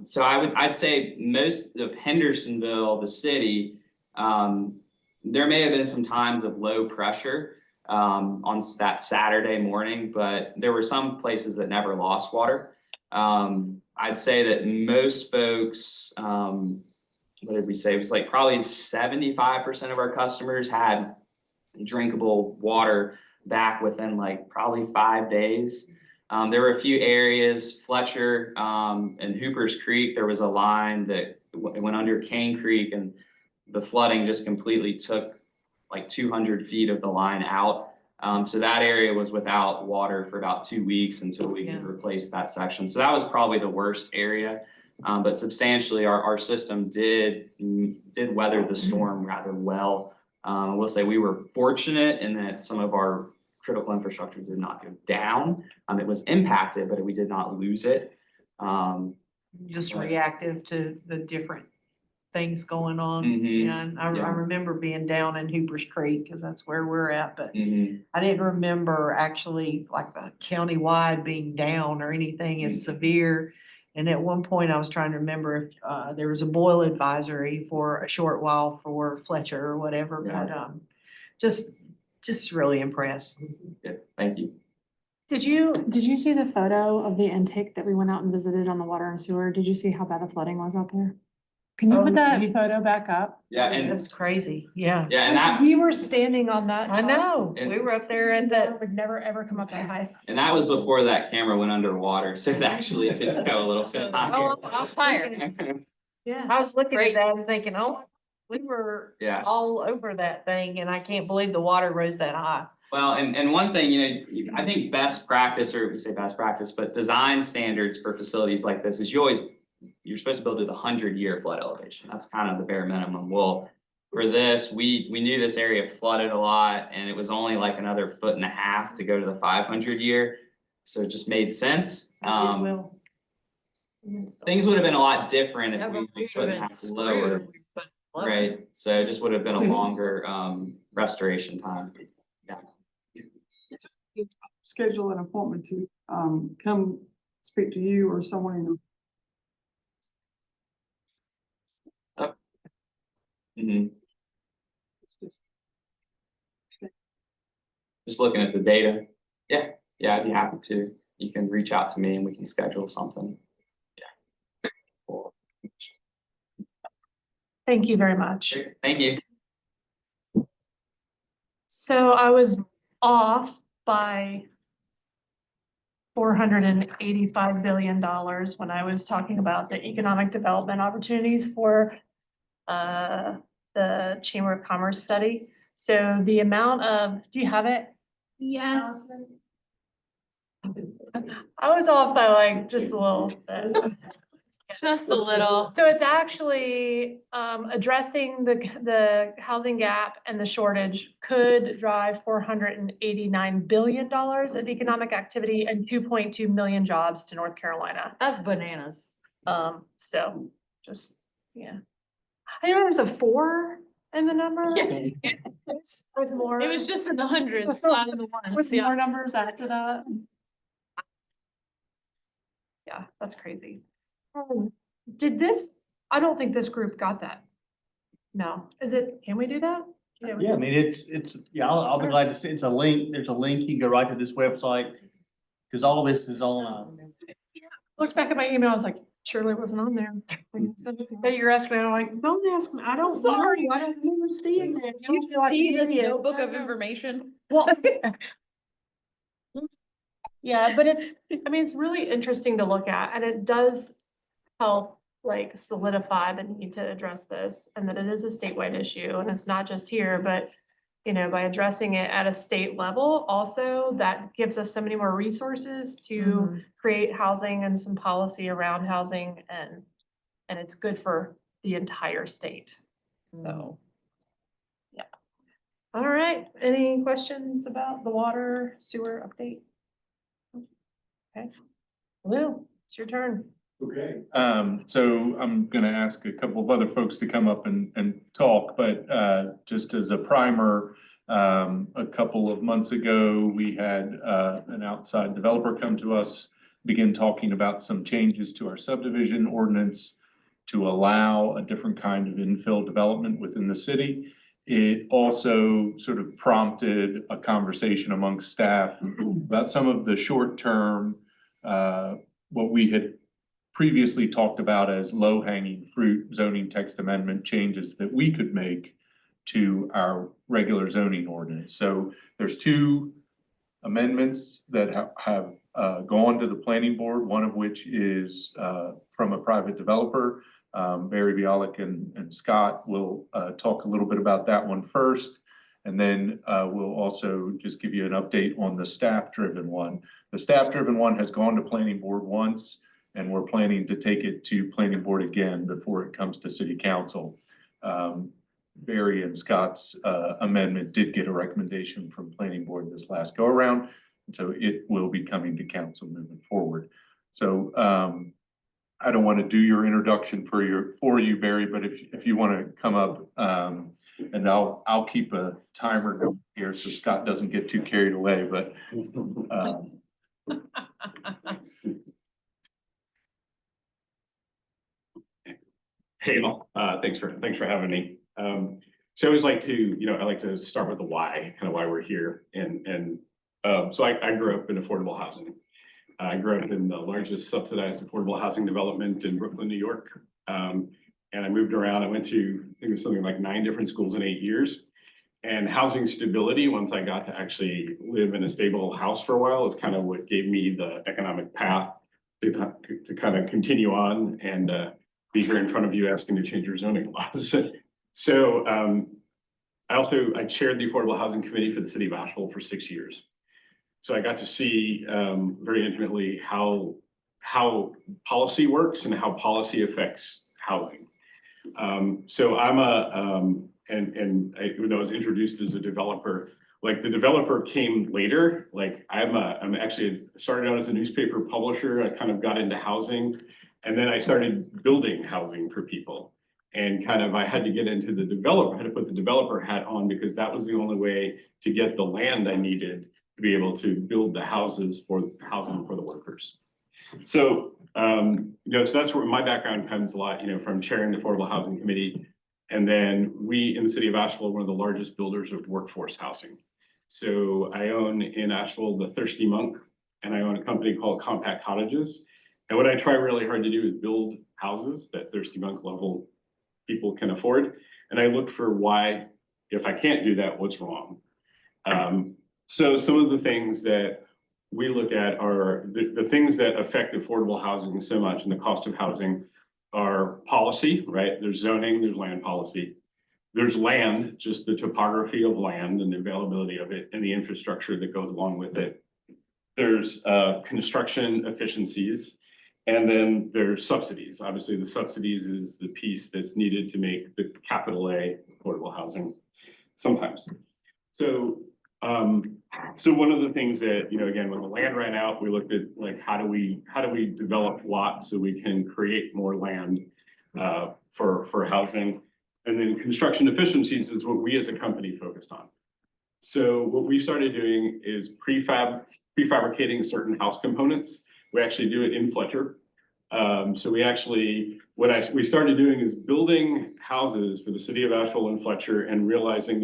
So I'd say most of Hendersonville, the city, there may have been some times of low pressure on that Saturday morning, but there were some places that never lost water. I'd say that most folks, what did we say? It was like probably 75% of our customers had drinkable water back within like probably 5 days. There were a few areas, Fletcher and Hoopers Creek, there was a line that went under Cane Creek, and the flooding just completely took like 200 feet of the line out. So that area was without water for about 2 weeks until we could replace that section. So that was probably the worst area. But substantially our system did weather the storm rather well. I will say we were fortunate in that some of our critical infrastructure did not go down. It was impacted, but we did not lose it. Just reactive to the different things going on. Mhm. Yeah, and I Yeah. remember being down in Hoopers Creek, because that's where we're at, but Mhm. I didn't remember actually like the countywide being down or anything as severe. And at one point I was trying to remember if there was a boil advisory for a short while for Fletcher or whatever, but just really impressed. Good, thank you. Did you see the photo of the intake that we went out and visited on the water and sewer? Did you see how bad the flooding was out there? Can you Oh, put that you- photo back up? Yeah, and That's crazy, yeah. yeah, and that We were standing on that. I know, And- we were up there at That the, would never, ever come up that high. and that was before that camera went underwater, so it actually did go a little bit higher. I was thinking- Yeah. I was looking at Great. that and thinking, oh, we were Yeah. all over that thing and I can't believe the water rose that high. Well, and one thing, I think best practice, or we say best practice, but design standards for facilities like this is you're supposed to build to the 100-year flood elevation. That's kind of the bare minimum. Well, for this, we knew this area flooded a lot and it was only like another 1.5 feet to go to the 500-year. So it just made sense. It will. Things would have been a lot different if Yeah, we but were we a foot and a would've half been lower. screwed. But look. Right, so it just would have been a longer restoration time. Yeah. Schedule an appointment to come speak to you or someone in your Mhm. Just looking at the data. Yeah, I'd be happy to. You can reach out to me and we can schedule something. Yeah. Cool. Thank you very much. Thank you. So I was off by $485 billion when I was talking about the economic development opportunities for the Chamber of Commerce study. So the amount of, do you have it? Yes. I was off by like just a little bit. Just a little. So it's actually addressing the housing gap and the shortage could drive $489 billion of economic activity and 2.2 million jobs to North Carolina. That's bananas. So just, yeah. I think there was a 4 in the number. Yeah. With more. It was just in the hundreds, not in the ones, With yeah. more numbers after that. Yeah, that's crazy. Did this, I don't think this group got that. No, is it, can we do that? Yeah, I mean, yeah, I'll be glad to see, it's a link, there's a link, you can go right to this website. Cause all this is on, Looked back at my email, I was like, surely it wasn't on there. I can send it to But you. you're asking me, I'm like, don't ask me, I don't know, Sorry. I don't remember seeing that. You feel like an idiot. Notebook of information. Well. Yeah, but it's, I mean, it's really interesting to look at and it does help like solidify the need to address this and that it is a statewide issue and it's not just here, but you know, by addressing it at a state level, also that gives us so many more resources to create housing and some policy around housing and it's good for the entire state. So. Yeah. All right, any questions about the water sewer update? Okay, Lou, it's your turn. Okay, so I'm gonna ask a couple of other folks to come up and talk, but just as a primer, a couple of months ago, we had an outside developer come to us, begin talking about some changes to our subdivision ordinance to allow a different kind of infill development within the city. It also sort of prompted a conversation amongst staff about some of the short-term, what we had previously talked about as low-hanging fruit zoning text amendment changes that we could make to our regular zoning ordinance. So there's 2 amendments that have gone to the planning board, one of which is from a private developer. Barry Bialik and Scott will talk a little bit about that one first. And then we'll also just give you an update on the staff-driven one. The staff-driven one has gone to planning board once, and we're planning to take it to planning board again before it comes to city council. Barry and Scott's amendment did get a recommendation from planning board this last go around. And so it will be coming to council moving forward. So I don't want to do your introduction for you, Barry, but if you want to come up, and I'll keep a timer going here so Scott doesn't get too carried away, but, Hey, all, thanks for having me. So I always like to, I like to start with the why, kind of why we're here. So I grew up in affordable housing. I grew up in the largest subsidized affordable housing development in Brooklyn, New York. And I moved around. I went to, I think it was something like 9 different schools in 8 years. And housing stability, once I got to actually live in a stable house for a while, is kind of what gave me the economic path to kind of continue on and be here in front of you asking to change your zoning laws. So I chaired the Affordable Housing Committee for the City of Asheville for 6 years. So I got to see very intimately how policy works and how policy affects housing. So I'm when I was introduced as a developer, like the developer came later. Like I'm actually started out as a newspaper publisher. I kind of got into housing, and then I started building housing for people. And kind of I had to get into the developer, I had to put the developer hat on because that was the only way to get the land I needed to be able to build the houses for housing for the workers. So so that's where my background comes a lot, from chairing the Affordable Housing Committee. And then we in the city of Asheville are one of the largest builders of workforce housing. So I own in Asheville the Thirsty Monk, and I own a company called Compact Cottages. And what I try really hard to do is build houses that Thirsty Monk level people can afford. And I look for why, if I can't do that, what's wrong? So some of the things that we look at are the things that affect affordable housing so much and the cost of housing are policy, right? There's zoning, there's land policy. There's land, just the topography of land and the availability of it and the infrastructure that goes along with it. There's construction efficiencies. And then there's subsidies. Obviously, the subsidies is the piece that's needed to make the capital A affordable housing sometimes. So one of the things that, again, when the land ran out, we looked at like, how do we develop lots so we can create more land for housing? And then construction efficiencies is what we as a company focused on. So what we started doing is prefabricating certain house components. We actually do it in Fletcher. So we actually, we started doing is building houses for the city of Asheville and Fletcher and realizing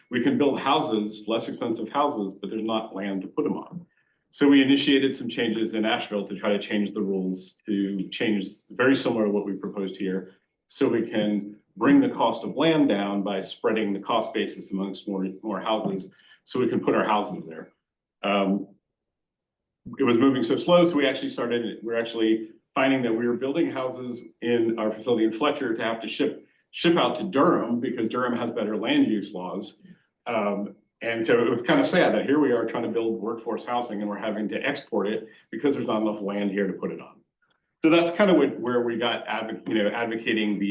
we can build houses, less expensive houses, but there's not land to put them on. So we initiated some changes in Asheville to try to change the rules to change very similar to what we proposed here. So we can bring the cost of land down by spreading the cost basis amongst more houses so we can put our houses there. It was moving so slow, so we're actually finding that we were building houses in our facility in Fletcher to have to ship out to Durham because Durham has better land use laws. And so it was kind of sad that here we are trying to build workforce housing and we're having to export it because there's not enough land here to put it on. So that's kind of where we got advocating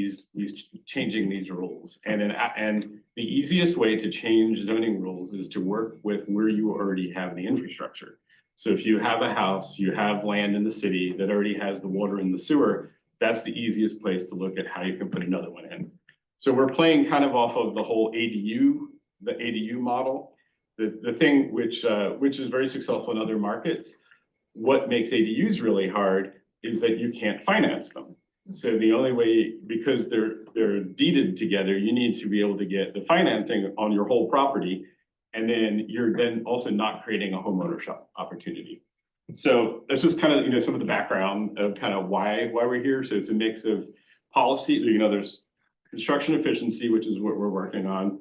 changing these rules. And the easiest way to change zoning rules is to work with where you already have the infrastructure. So if you have a house, you have land in the city that already has the water and the sewer, that's the easiest place to look at how you can put another one in. So we're playing kind of off of the whole ADU, the ADU model, the thing which is very successful in other markets. What makes ADUs really hard is that you can't finance them. So the only way, because they're deeded together, you need to be able to get the financing on your whole property. And then you're then also not creating a homeownership opportunity. So that's just kind of, some of the background of kind of why we're here. So it's a mix of policy, there's construction efficiency, which is what we're working on,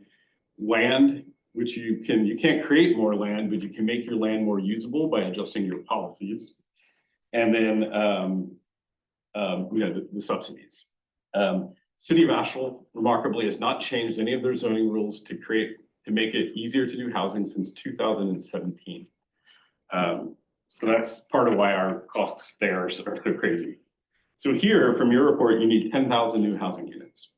land, which you can't create more land, but you can make your land more usable by adjusting your policies. And then, the subsidies. City of Asheville remarkably has not changed any of their zoning rules to make it easier to do housing since 2017. So that's part of why our costs there are so crazy. So here, from your report, you need 10,000 new housing units.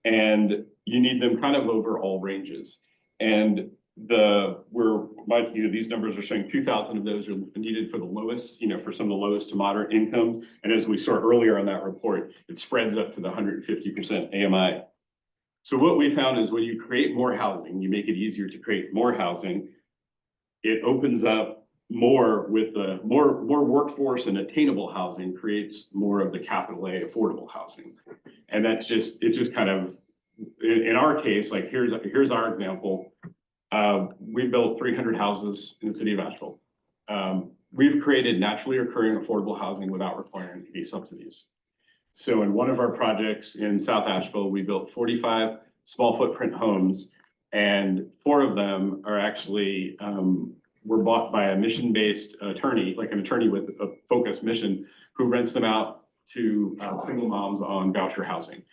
And you need them kind of over all ranges. And these numbers are showing 2,000 of those are needed for the lowest, for some of the lowest to moderate income. And as we saw earlier on that report, it spreads up to the 150% AMI. So what we found is when you create more housing, you make it easier to create more housing. It opens up more with the more workforce, and attainable housing creates more of the capital A affordable housing. And it just kind of, in our case, like here's our example. We built 300 houses in the city of Asheville. We've created naturally occurring affordable housing without requiring any subsidies. So in one of our projects in South Asheville, we built 45 small footprint homes, and 4 of them are actually were bought by a mission-based attorney, like an attorney with a focused mission, who rents them out to single moms on voucher housing.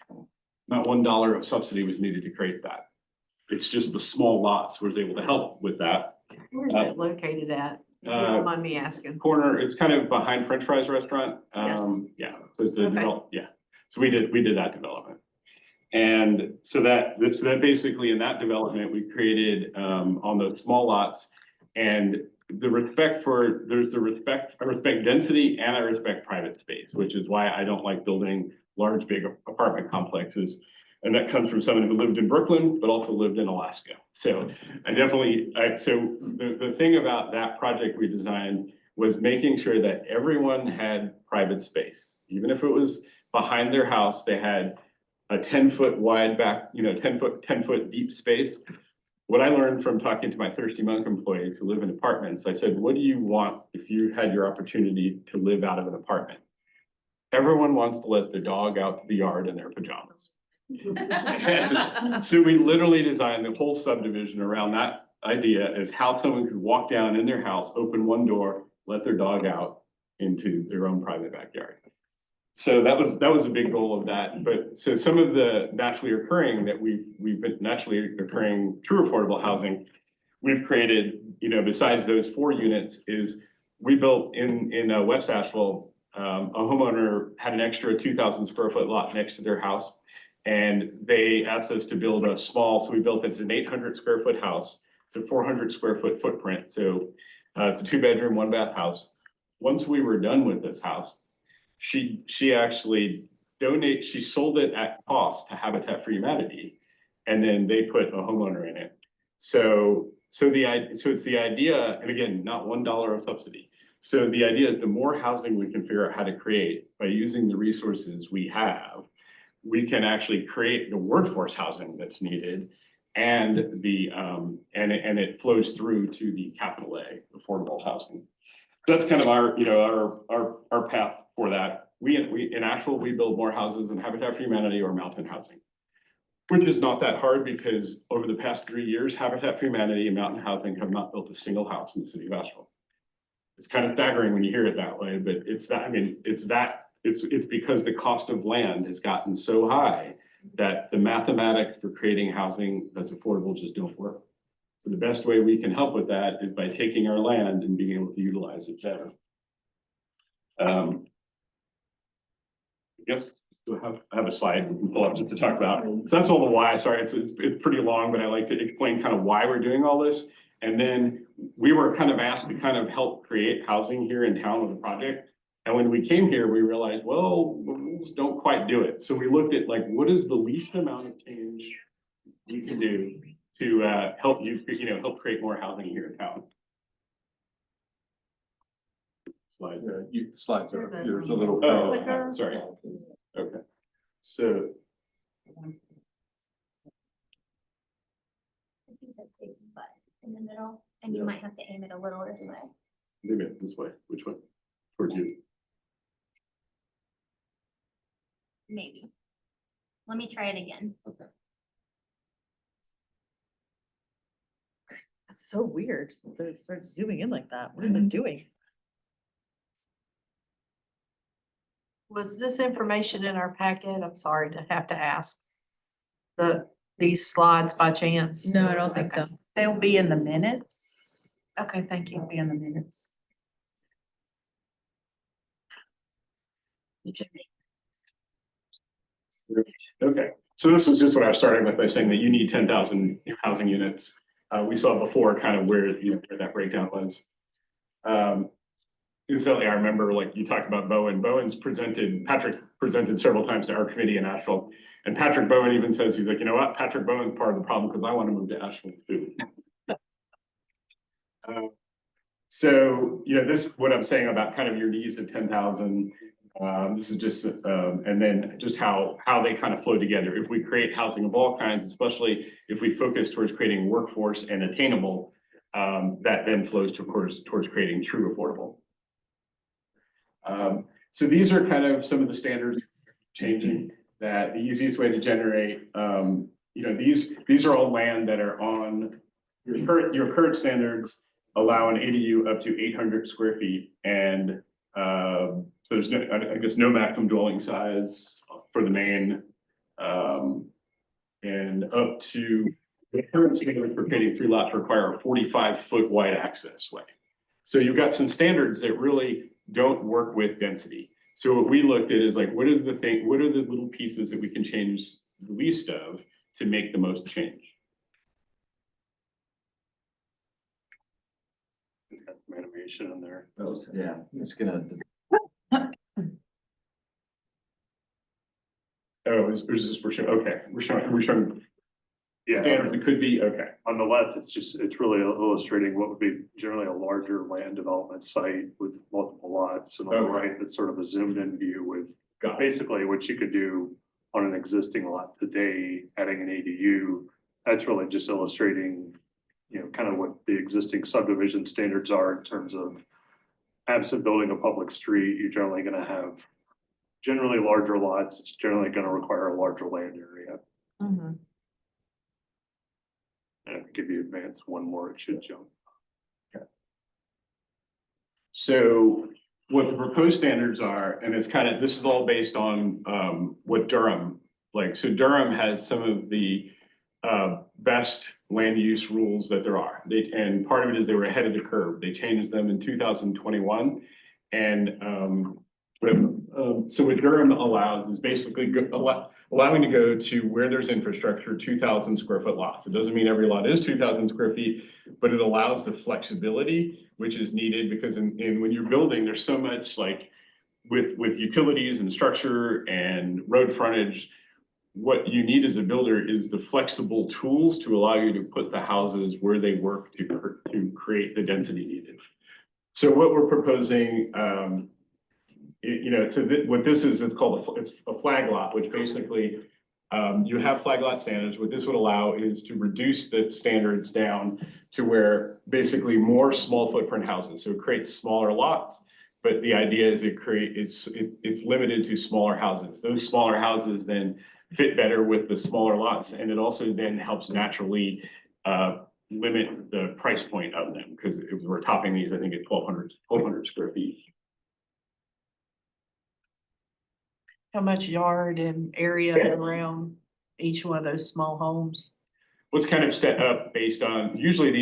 Not $1 of subsidy was needed to create that. It's just the small lots was able to help with that. Where's that located at? If you don't mind me asking. Corner, it's kind of behind French Fries Restaurant. Yes. Yeah, so it's a Okay. yeah. So we did that development. And so that basically in that development, we created on those small lots, and I respect density, and I respect private space, which is why I don't like building large, big apartment complexes. And that comes from someone who lived in Brooklyn, but also lived in Alaska. So the thing about that project we designed was making sure that everyone had private space. Even if it was behind their house, they had a 10-foot wide back, 10 foot deep space. What I learned from talking to my Thirsty Monk employees who live in apartments, I said, what do you want if you had your opportunity to live out of an apartment? Everyone wants to let the dog out to the yard in their pajamas. And so we literally designed the whole subdivision around that idea, as how someone could walk down in their house, open one door, let their dog out into their own private backyard. So that was a big goal of that. But so some of the naturally occurring that we've been naturally occurring true affordable housing we've created, besides those 4 units, is we built in West Asheville. A homeowner had an extra 2,000 square foot lot next to their house, and they asked us to build a small. So we built it's an 800 square foot house. It's a 400 square foot footprint. So it's a 2-bedroom, 1-bath house. Once we were done with this house, she actually she sold it at cost to Habitat for Humanity, and then they put a homeowner in it. So it's the idea, and again, not $1 of subsidy. So the idea is the more housing we can figure out how to create by using the resources we have, we can actually create the workforce housing that's needed, and and it flows through to the capital A affordable housing. That's kind of our path for that. We in Asheville, we build more houses than Habitat for Humanity or Mountain Housing, which is not that hard because over the past 3 years, Habitat for Humanity and Mountain Housing have not built a single house in the city of Asheville. It's kind of staggering when you hear it that way, but it's because the cost of land has gotten so high that the mathematics for creating housing that's affordable just don't work. So the best way we can help with that is by taking our land and being able to utilize it better. I guess I have a slide we can pull up just to talk about. So that's all the why. Sorry, it's pretty long, but I like to explain kind of why we're doing all this. And then we were kind of asked to kind of help create housing here in town with a project. And when we came here, we realized, well, the rules don't quite do it. So we looked at like, what is the least amount of change we can do to help help create more housing here in town. Slide. Slides are, there's a little. Oh, sorry. Okay. So. In the middle, and you might have to aim it a little this way. Maybe this way. Which one? Towards you. Maybe. Let me try it again. Okay. That's so weird that it starts zooming in like that. What is it doing? Was this information in our packet? I'm sorry to have to ask. These slides by chance? No, I don't think so. They'll be in the minutes. Okay, thank you. They'll be in the minutes. Okay, so this was just what I was starting with by saying that you need 10,000 housing units We saw before kind of where, you know, where that breakdown was. Incidentally, I remember like you talked about Bowen. Patrick presented several times to our committee in Asheville. And Patrick Bowen even says, he's like, you know what, Patrick Bowen's part of the problem because I want to move to Asheville too. So, you know, this, what I'm saying about kind of your needs of 10,000, this is just, and then just how they kind of flow together. If we create housing of all kinds, especially if we focus towards creating workforce and attainable, that then flows towards creating true affordable. So these are kind of some of the standards changing, that the easiest way to generate, you know, these are all land that are on your current standards allow an ADU up to 800 square feet. And so there's no, I guess, no maximum dwelling size for the main, and up to the current standards for creating 3 lots require a 45-foot wide access way. So you've got some standards that really don't work with density. So what we looked at is like, what are the little pieces that we can change the least of to make the most change? Got some animation in there. Yeah, it's gonna. Oh, is this, we're showing standards, it could be, okay. On the left, it's really illustrating what would be generally a larger land development site with multiple lots. And on the right, it's sort of a zoomed in view with basically what you could do on an existing lot today, adding an ADU. That's really just illustrating, you know, kind of what the existing subdivision standards are in terms of absent building a public street, you're generally gonna have generally larger lots. It's generally gonna require a larger land area. Mhm. And if you advance one more, it should jump. Okay. So what the proposed standards are, and it's kind of, this is all based on what Durham, like, so Durham has some of the best land use rules that there are. And part of it is they were ahead of the curve. They changed them in 2021. And so what Durham allows is basically allowing to go to where there's infrastructure, 2,000 square foot lots. It doesn't mean every lot is 2,000 square feet, but it allows the flexibility which is needed, because when you're building, there's so much like with utilities and structure and road frontage. What you need as a builder is the flexible tools to allow you to put the houses where they work to create the density needed. So what we're proposing, you know, what this is, it's called it's a flag lot, which basically you have flag lot standards. What this would allow is to reduce the standards down to where basically more small footprint houses. So it creates smaller lots, but the idea is it's limited to smaller houses. Those smaller houses then fit better with the smaller lots, and it also then helps naturally limit the price point of them, because if we're topping these, I think at 1,200 square feet. How much yard and area around each one of those small homes? What's kind of set up based on, usually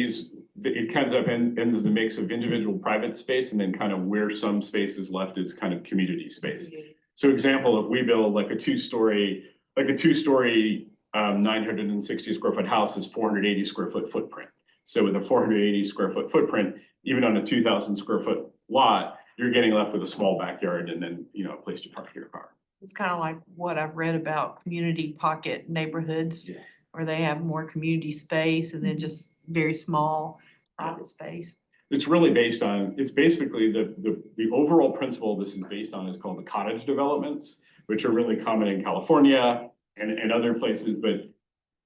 it kind of ends as a mix of individual private space and then kind of where some space is left is kind of community space. So example, if we build like a two-story 960 square foot house is 480 square foot footprint. So with a 480 square foot footprint, even on a 2,000 square foot lot, you're getting left with a small backyard and then, you know, a place to park your car. It's kind of like what I've read about community pocket neighborhoods where they have more community space and then just very small private space. It's really based on, it's basically the overall principle this is based on is called the cottage developments, which are really common in California and other places. But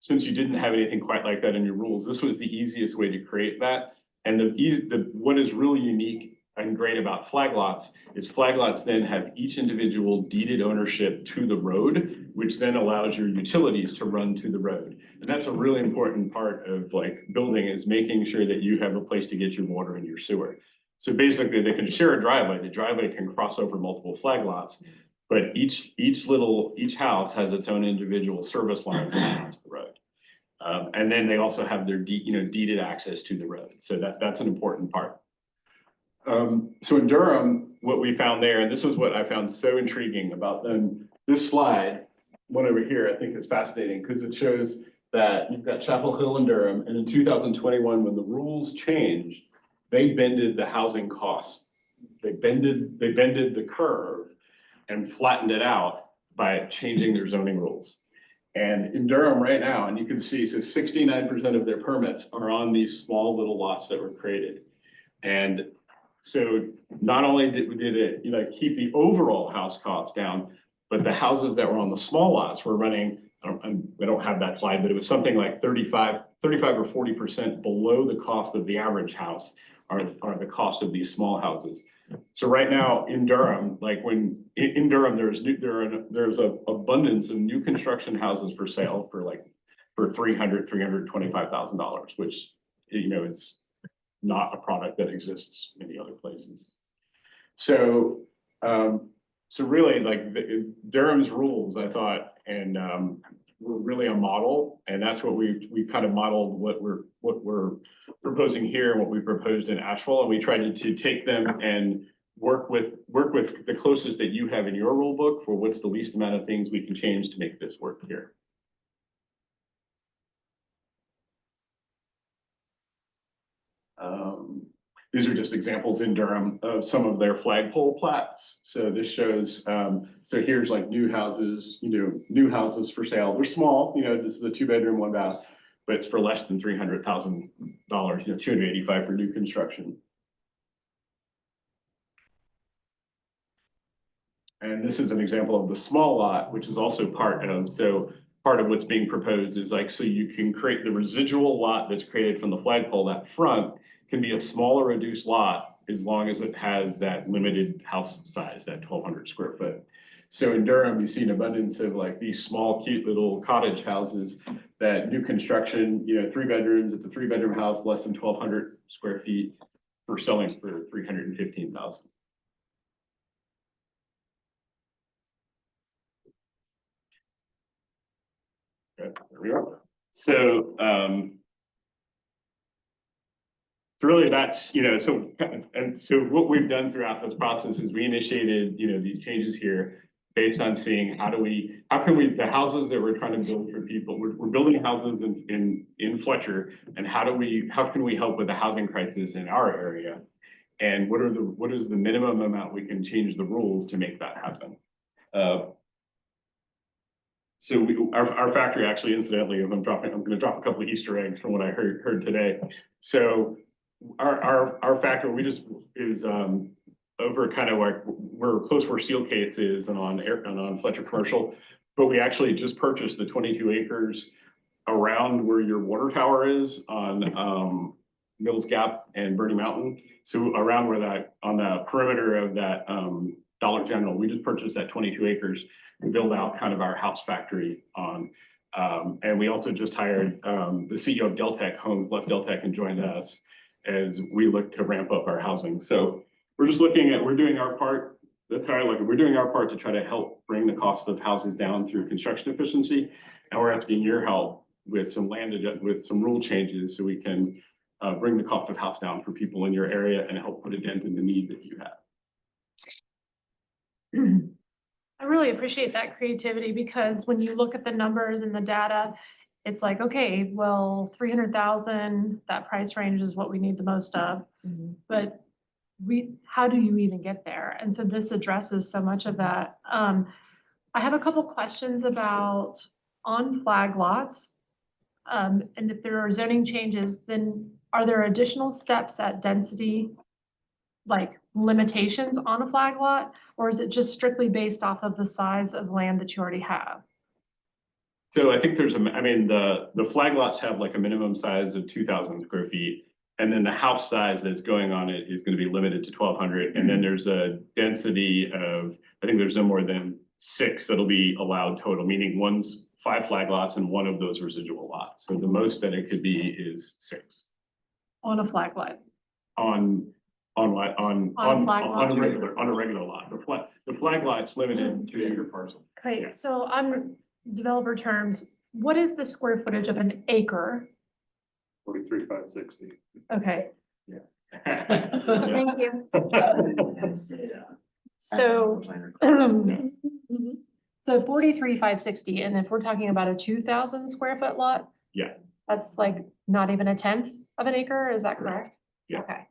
since you didn't have anything quite like that in your rules, this was the easiest way to create that. And what is really unique and great about flag lots is flag lots then have each individual deeded ownership to the road, which then allows your utilities to run to the road. And that's a really important part of like building, is making sure that you have a place to get your water and your sewer. So basically they can share a driveway. The driveway can cross over multiple flag lots, but each house has its own individual service lines to the road. And then they also have their deeded access to the road. So that's an important part. So in Durham, what we found there, and this is what I found so intriguing about them, this slide, one over here, I think is fascinating because it shows that you've got Chapel Hill and Durham, and in 2021, when the rules changed, they bended the housing costs. They bended the curve and flattened it out by changing their zoning rules. And in Durham right now, and you can see, so 69% of their permits are on these small little lots that were created. And so not only did it, keep the overall house costs down, but the houses that were on the small lots were running, I don't have that slide, but it was something like 35 or 40% below the cost of the average house are the cost of these small houses. So right now in Durham, in Durham, there's a abundance of new construction houses for sale for $325,000, which, is not a product that exists many other places. So, really Durham's rules, I thought, and were really a model, and that's what we kind of modeled what we're proposing here and what we proposed in Asheville, and we tried to take them and work with the closest that you have in your rule book for what's the least amount of things we can change to make this work here. These are just examples in Durham of some of their flagpole plats. So this shows, so here's like new houses, new houses for sale. They're small, this is a 2-bedroom, 1-bath, but it's for less than $300,000, $285,000 for new construction. And this is an example of the small lot, which is also part of what's being proposed is so you can create the residual lot that's created from the flagpole. That front can be a smaller reduced lot as long as it has that limited house size, that 1,200 square foot. So in Durham, you see an abundance of these small, cute little cottage houses that new construction, 3 bedrooms, it's a 3-bedroom house, less than 1,200 square feet for selling for $315,000. There we are. So, really that's, so what we've done throughout this process is we initiated, these changes here based on seeing how can we, the houses that we're trying to build for people, we're building houses in Fletcher, and how can we help with the housing crisis in our area? And what is the minimum amount we can change the rules to make that happen? So our factory actually, incidentally, I'm going to drop a couple of Easter eggs from what I heard today. So our factory, is over kind of we're close where Steelcase is and on Fletcher Commercial, but we actually just purchased the 22 acres around where your water tower is on Mills Gap and Bernie Mountain. So around where on the perimeter of that Dollar General, we just purchased that 22 acres and build out kind of our house factory on. And we also just hired the CEO of Deltec, left Deltec and joined us as we look to ramp up our housing. So we're just we're doing our part. That's how I look at it. We're doing our part to try to help bring the cost of houses down through construction efficiency. And we're asking your help with some with some rule changes so we can bring the cost of house down for people in your area and help put a dent in the need that you have. I really appreciate that creativity, because when you look at the numbers and the data, it's like, okay, well, 300,000, that price range is what we need the most of. But how do you even get there? And so this addresses so much of that. I have a couple questions about on flag lots. And if there are zoning changes, then are there additional steps at density, like limitations on a flag lot? Or is it just strictly based off of the size of land that you already have? So I think the flag lots have like a minimum size of 2,000 square feet. And then the house size that's going on it is going to be limited to 1,200. And then there's a density of, I think there's no more than 6 that'll be allowed total, meaning 5 flag lots and 1 of those residual lots. So the most that it could be is 6. On a flag lot? On what? On a regular lot. The flag lot's limited to your parcel. Okay, so on developer terms, what is the square footage of an acre? 43,560. Okay. Yeah. Thank you. So, so 43,560, and if we're talking about a 2,000 square foot lot, Yeah. That's like not even 1/10 of an acre, is that correct? Yeah. Okay.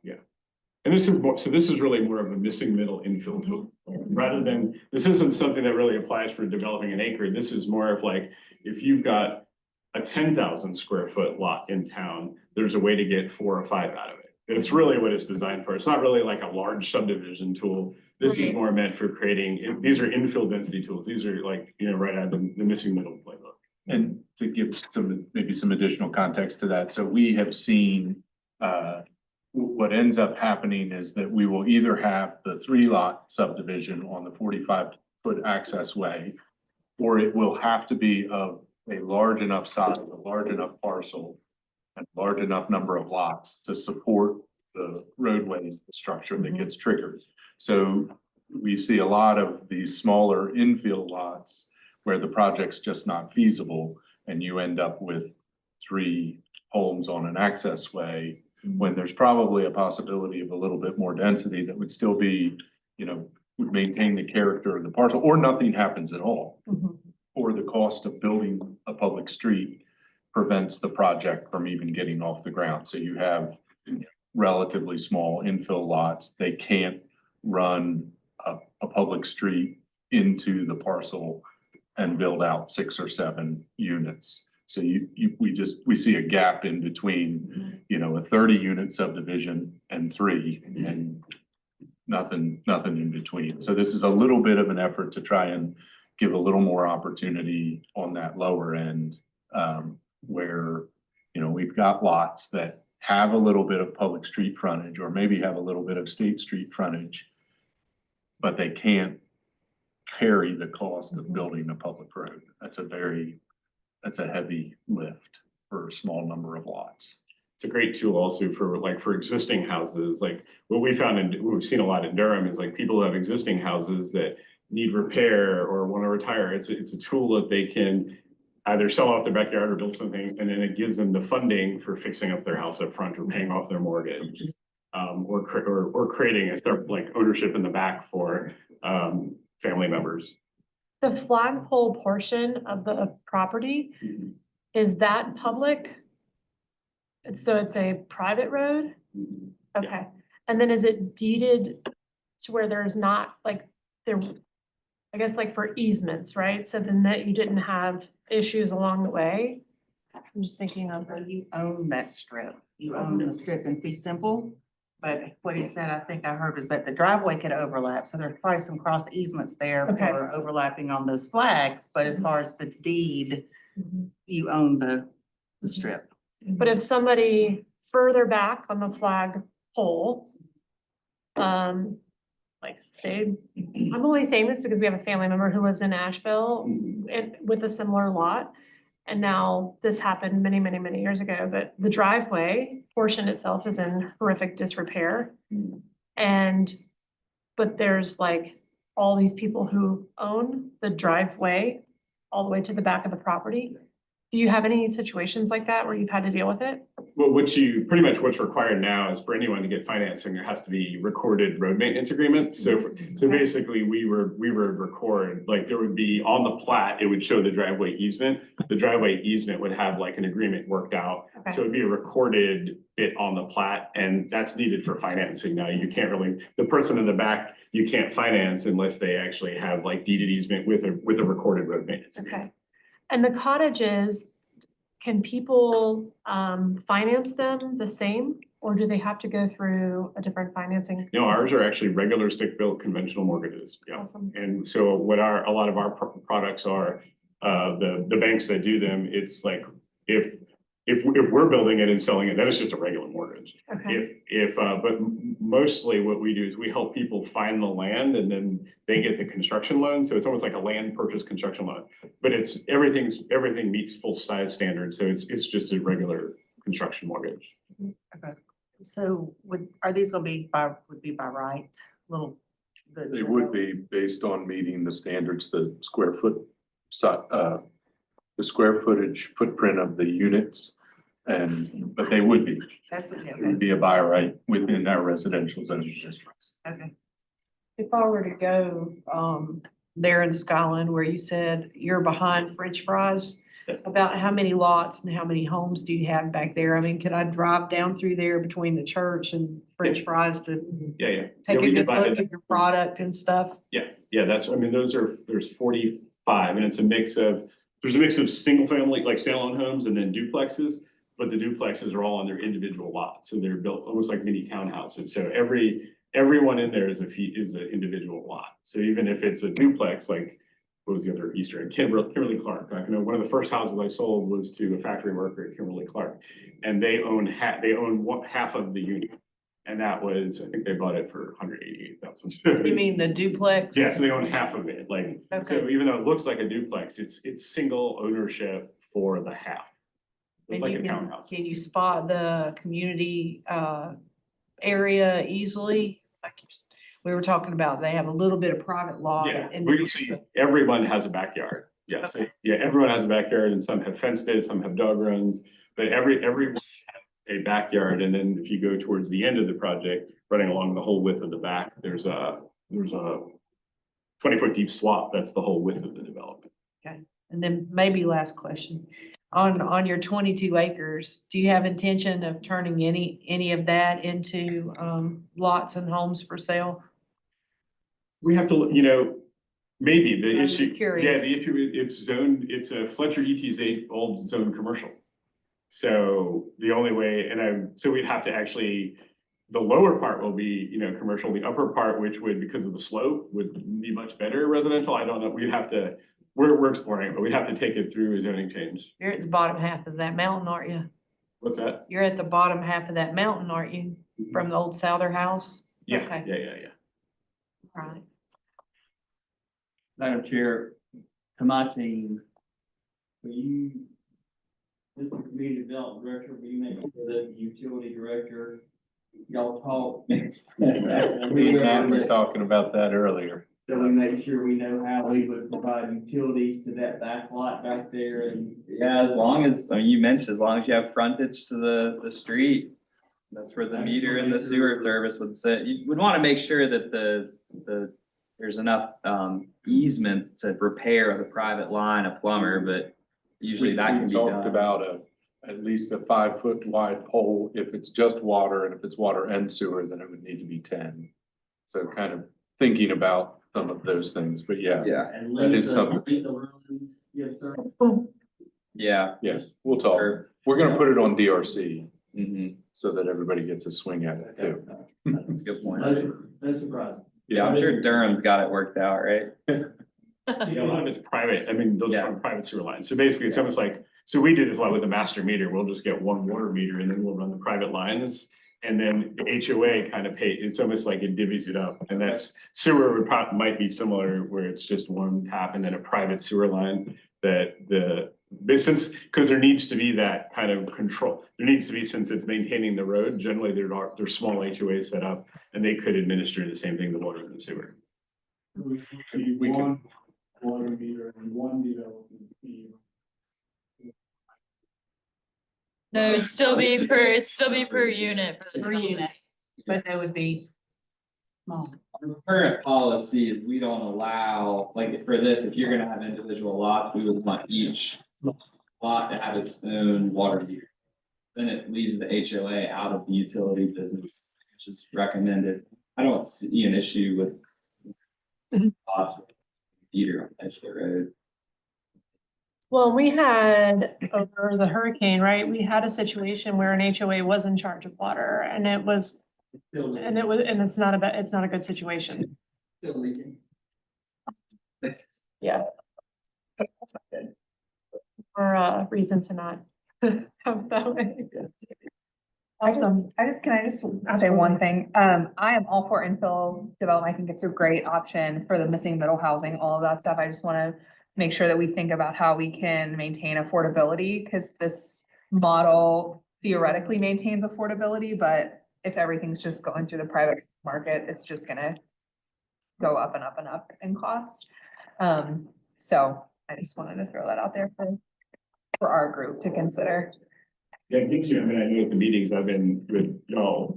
And this is more, so this is really more of a missing middle infill tool. Rather than, this isn't something that really applies for developing an acre. This is more of like, if you've got a 10,000 square foot lot in town, there's a way to get 4 or 5 out of it. It's really what it's designed for. It's not really like a large subdivision tool. This is Right. more meant for creating, these are infill density tools. These are like, right out of the missing middle playbook. And to give some, maybe some additional context to that, so we have seen, what ends up happening is that we will either have the 3-lot subdivision on the 45-foot access way, or it will have to be of a large enough size, a large enough parcel, and large enough number of lots to support the roadway structure that gets triggered. So we see a lot of these smaller infill lots where the project's just not feasible, and you end up with 3 homes on an access way, when there's probably a possibility of a little bit more density that would still be, would maintain the character of the parcel, or nothing happens at all. Or the cost of building a public street prevents the project from even getting off the ground. So you have relatively small infill lots. They can't run a public street into the parcel and build out 6 or 7 units. So we see a gap in between, a 30-unit subdivision and 3, and nothing in between. So this is a little bit of an effort to try and give a little more opportunity on that lower end, where, we've got lots that have a little bit of public street frontage, or maybe have a little bit of state street frontage, but they can't carry the cost of building a public road. That's a heavy lift for a small number of lots. It's a great tool also for existing houses. Like what we found and we've seen a lot in Durham is like people who have existing houses that need repair or want to retire. It's a tool that they can either sell off their backyard or build something, and then it gives them the funding for fixing up their house up front or paying off their mortgage. Or creating a start like ownership in the back for family members. The flagpole portion of the property, is that public? So it's a private road? Okay, and then is it deeded to where there's not I guess like for easements, right? So then that you didn't have issues along the way? I'm just thinking of. You own that strip. You own the strip in fee simple. But what he said, I think I heard, is that the driveway could overlap. So there's probably some cross easements there Okay. for overlapping on those flags. But as far as the deed, you own the strip. But if somebody further back on the flag pole, like say, I'm only saying this because we have a family member who lives in Asheville and with a similar lot. And now this happened many, many, many years ago, but the driveway portion itself is in horrific disrepair. But there's like all these people who own the driveway all the way to the back of the property. Do you have any situations like that where you've had to deal with it? Well, pretty much what's required now is for anyone to get financing, there has to be recorded road maintenance agreements. So basically we would record, like there would be on the plat, it would show the driveway easement. The driveway easement would have like an agreement worked out. Okay. So it'd be a recorded bit on the plat, and that's needed for financing. Now you can't really, the person in the back, you can't finance unless they actually have like deeded easement with a recorded road maintenance agreement. Okay. And the cottages, can people finance them the same, or do they have to go through a different financing? No, ours are actually regular stick-built conventional mortgages. Yeah. Awesome. And so what a lot of our products are, the banks that do them, it's like if we're building it and selling it, then it's just a regular mortgage. Okay. But mostly what we do is we help people find the land and then they get the construction loan. So it's almost like a land purchase construction loan, but everything meets full size standards. So it's just a regular construction mortgage. Okay. So are these gonna be by right? They would be based on meeting the standards, the square footage footprint of the units. But they would be, it would be a by right within our residential zoning districts. Okay. If I were to go there in Skyland where you said you're behind French fries, about how many lots and how many homes do you have back there? I mean, could I drive down through there between the church and French fries to Yeah, yeah. take Yeah, we a good divided look it. at your product and stuff? Yeah, that's, I mean, there's 45 and it's a mix of, there's a mix of single family, like standalone homes and then duplexes. But the duplexes are all on their individual lots, so they're built almost like mini townhouses. So everyone in there is an individual lot. So even if it's a duplex, like what was the other Eastern, Kimberly Clark. I know one of the first houses I sold was to a factory worker at Kimberly Clark. And they own half of the unit. And that was, I think they bought it for $188,000. You mean the duplex? Yeah, so they own half of it, like, so Okay. even though it looks like a duplex, it's single ownership for the half. It's And like you a can, townhouse. can you spot the community area easily? Like we were talking about, they have a little bit of private lot. Yeah, and we then can see everyone has a backyard. Yeah, so, yeah, everyone has a backyard and some have fenced it, some have dog runs, but everyone has a backyard. And then if you go towards the end of the project, running along the whole width of the back, there's a 20-foot deep swap. That's the whole width of the development. Okay, and then maybe last question, on your 22 acres, do you have intention of turning any of that into lots and homes for sale? We have to, you know, maybe the I'm issue, yeah, curious. the issue, it's zoned, it's a Fletcher ETZ old zone commercial. So the only way, so we'd have to actually, the lower part will be, you know, commercial, the upper part, which would, because of the slope, would be much better residential. I don't know, we'd have to, we're exploring it, but we'd have to take it through a zoning change. You're at the bottom half of that mountain, aren't you? What's that? You're at the bottom half of that mountain, aren't you? From the old Souther house? Yeah, Okay. yeah. Right. Madam Chair, to my team, will you, Mr. Community Development Director, will you make sure that the utility director, y'all talk? We were talking about that earlier. So we make sure we know how we would provide utilities to that back lot back there and. Yeah, as long as, I mean, you mentioned, as long as you have frontage to the street, that's where the meter and the sewer service would sit. You would wanna make sure that there's enough easement to repair the private line, a plumber, but usually that can be We talked done. about at least a 5-foot wide pole. If it's just water, and if it's water and sewer, then it would need to be 10. So kind of thinking about some of those things, but yeah. Yeah, And That is something. Yes, sir. yeah. Yes, we'll talk. Sure. We're gonna put it on DRC Mhm. so that everybody gets a swing at it too. That's a good point. No surprise. Yeah, I'm sure Durham's got it worked out, right? Yeah, a lot of it's private, I mean, those Yeah. are private sewer lines, so basically it's almost like, so we do this a lot with the master meter, we'll just get one water meter and then we'll run the private lines. And then the HOA kind of it's almost like it divvies it up, and that's sewer might be similar, where it's just one tap and then a private sewer line. Because there needs to be that kind of control, there needs to be, since it's maintaining the road, generally there's small HOAs set up. And they could administer the same thing, the water and the sewer. We We can- one water meter and one development fee. No, it'd still be per unit. Per unit, but they would be small. Our current policy is we don't allow, like for this, if you're gonna have individual lots, we would want each lot to have its own water meter. Then it leaves the HOA out of the utility business, which is recommended. I don't see an issue with lots with meter on the edge of the road. Well, we had over the hurricane, right? We had a situation where an HOA was in charge of water and it's not a good situation. Still leaking. Yeah. That's not good. Or a reason to not have it that way. Awesome. Can I just say one thing? I am all for infill development. I think it's a great option for the missing middle housing, all of that stuff. I just wanna make sure that we think about how we can maintain affordability, because this model theoretically maintains affordability, but if everything's just going through the private market, it's just gonna go up and up and up in cost. So I just wanted to throw that out there for our group to consider. Yeah, it gives you, I mean, I know at the meetings I've been with y'all,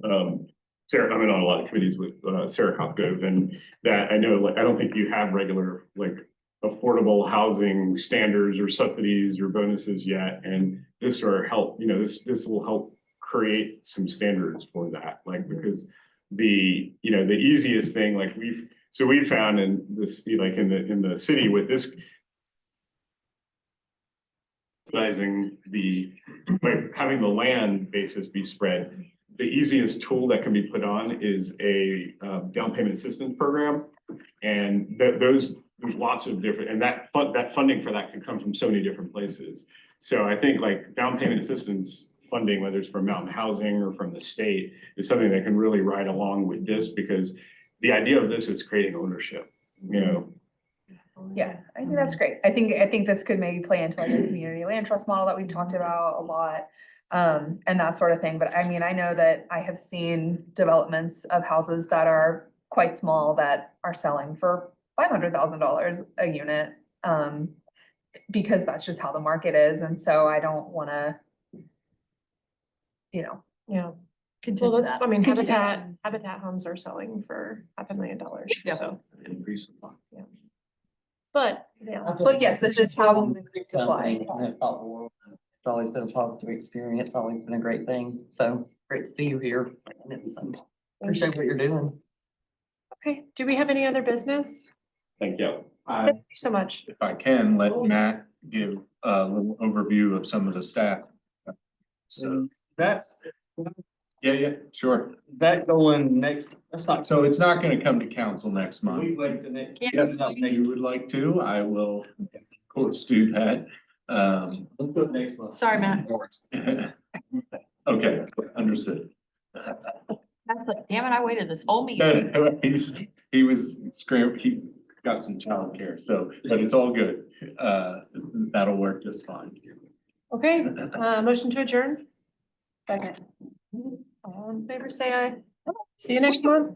Sarah, I'm in on a lot of committees with Sarah Hopkove, and that I know, like, I don't think you have regular, like, affordable housing standards or subsidies or bonuses yet. And this will help, this will help create some standards for that, like, because the easiest thing, like we've found in this, like in the city with this having the land basis be spread, the easiest tool that can be put on is a down payment assistance program. And there's lots of different, and that funding for that can come from so many different places. So I think like down payment assistance funding, whether it's from Mountain Housing or from the state, is something that can really ride along with this, because the idea of this is creating ownership, Yeah, I think that's great. I think this could maybe play into like a community land trust model that we've talked about a lot. And that sort of thing. But I mean, I know that I have seen developments of houses that are quite small that are selling for $500,000 a unit. Because that's just how the market is. And so I don't wanna, Yeah. Well, Continue that's, that. I mean, Continue. Habitat homes are selling for $500,000, Yeah. so, Increase. but, yeah. but yes, this is how we increase supply. It's always been a positive experience, always been a great thing. So great to see you here. And it's, appreciate what you're doing. Okay, do we have any other business? Thank you. Thank you so much. If I can, let Matt give a little overview of some of the staff. So, That's, yeah, sure. that going next, that's not. So it's not gonna come to council next month. We'd like to next. Yes, if you would like to, I will, of course, do that. Let's do it next month. Sorry, Matt. Okay, understood. That's like, damn it, I waited this whole meeting. He was scrambling, he got some childcare, so, but it's all good. That'll work just fine. Okay, motion to adjourn? Second. All in favor, say aye. See you next month.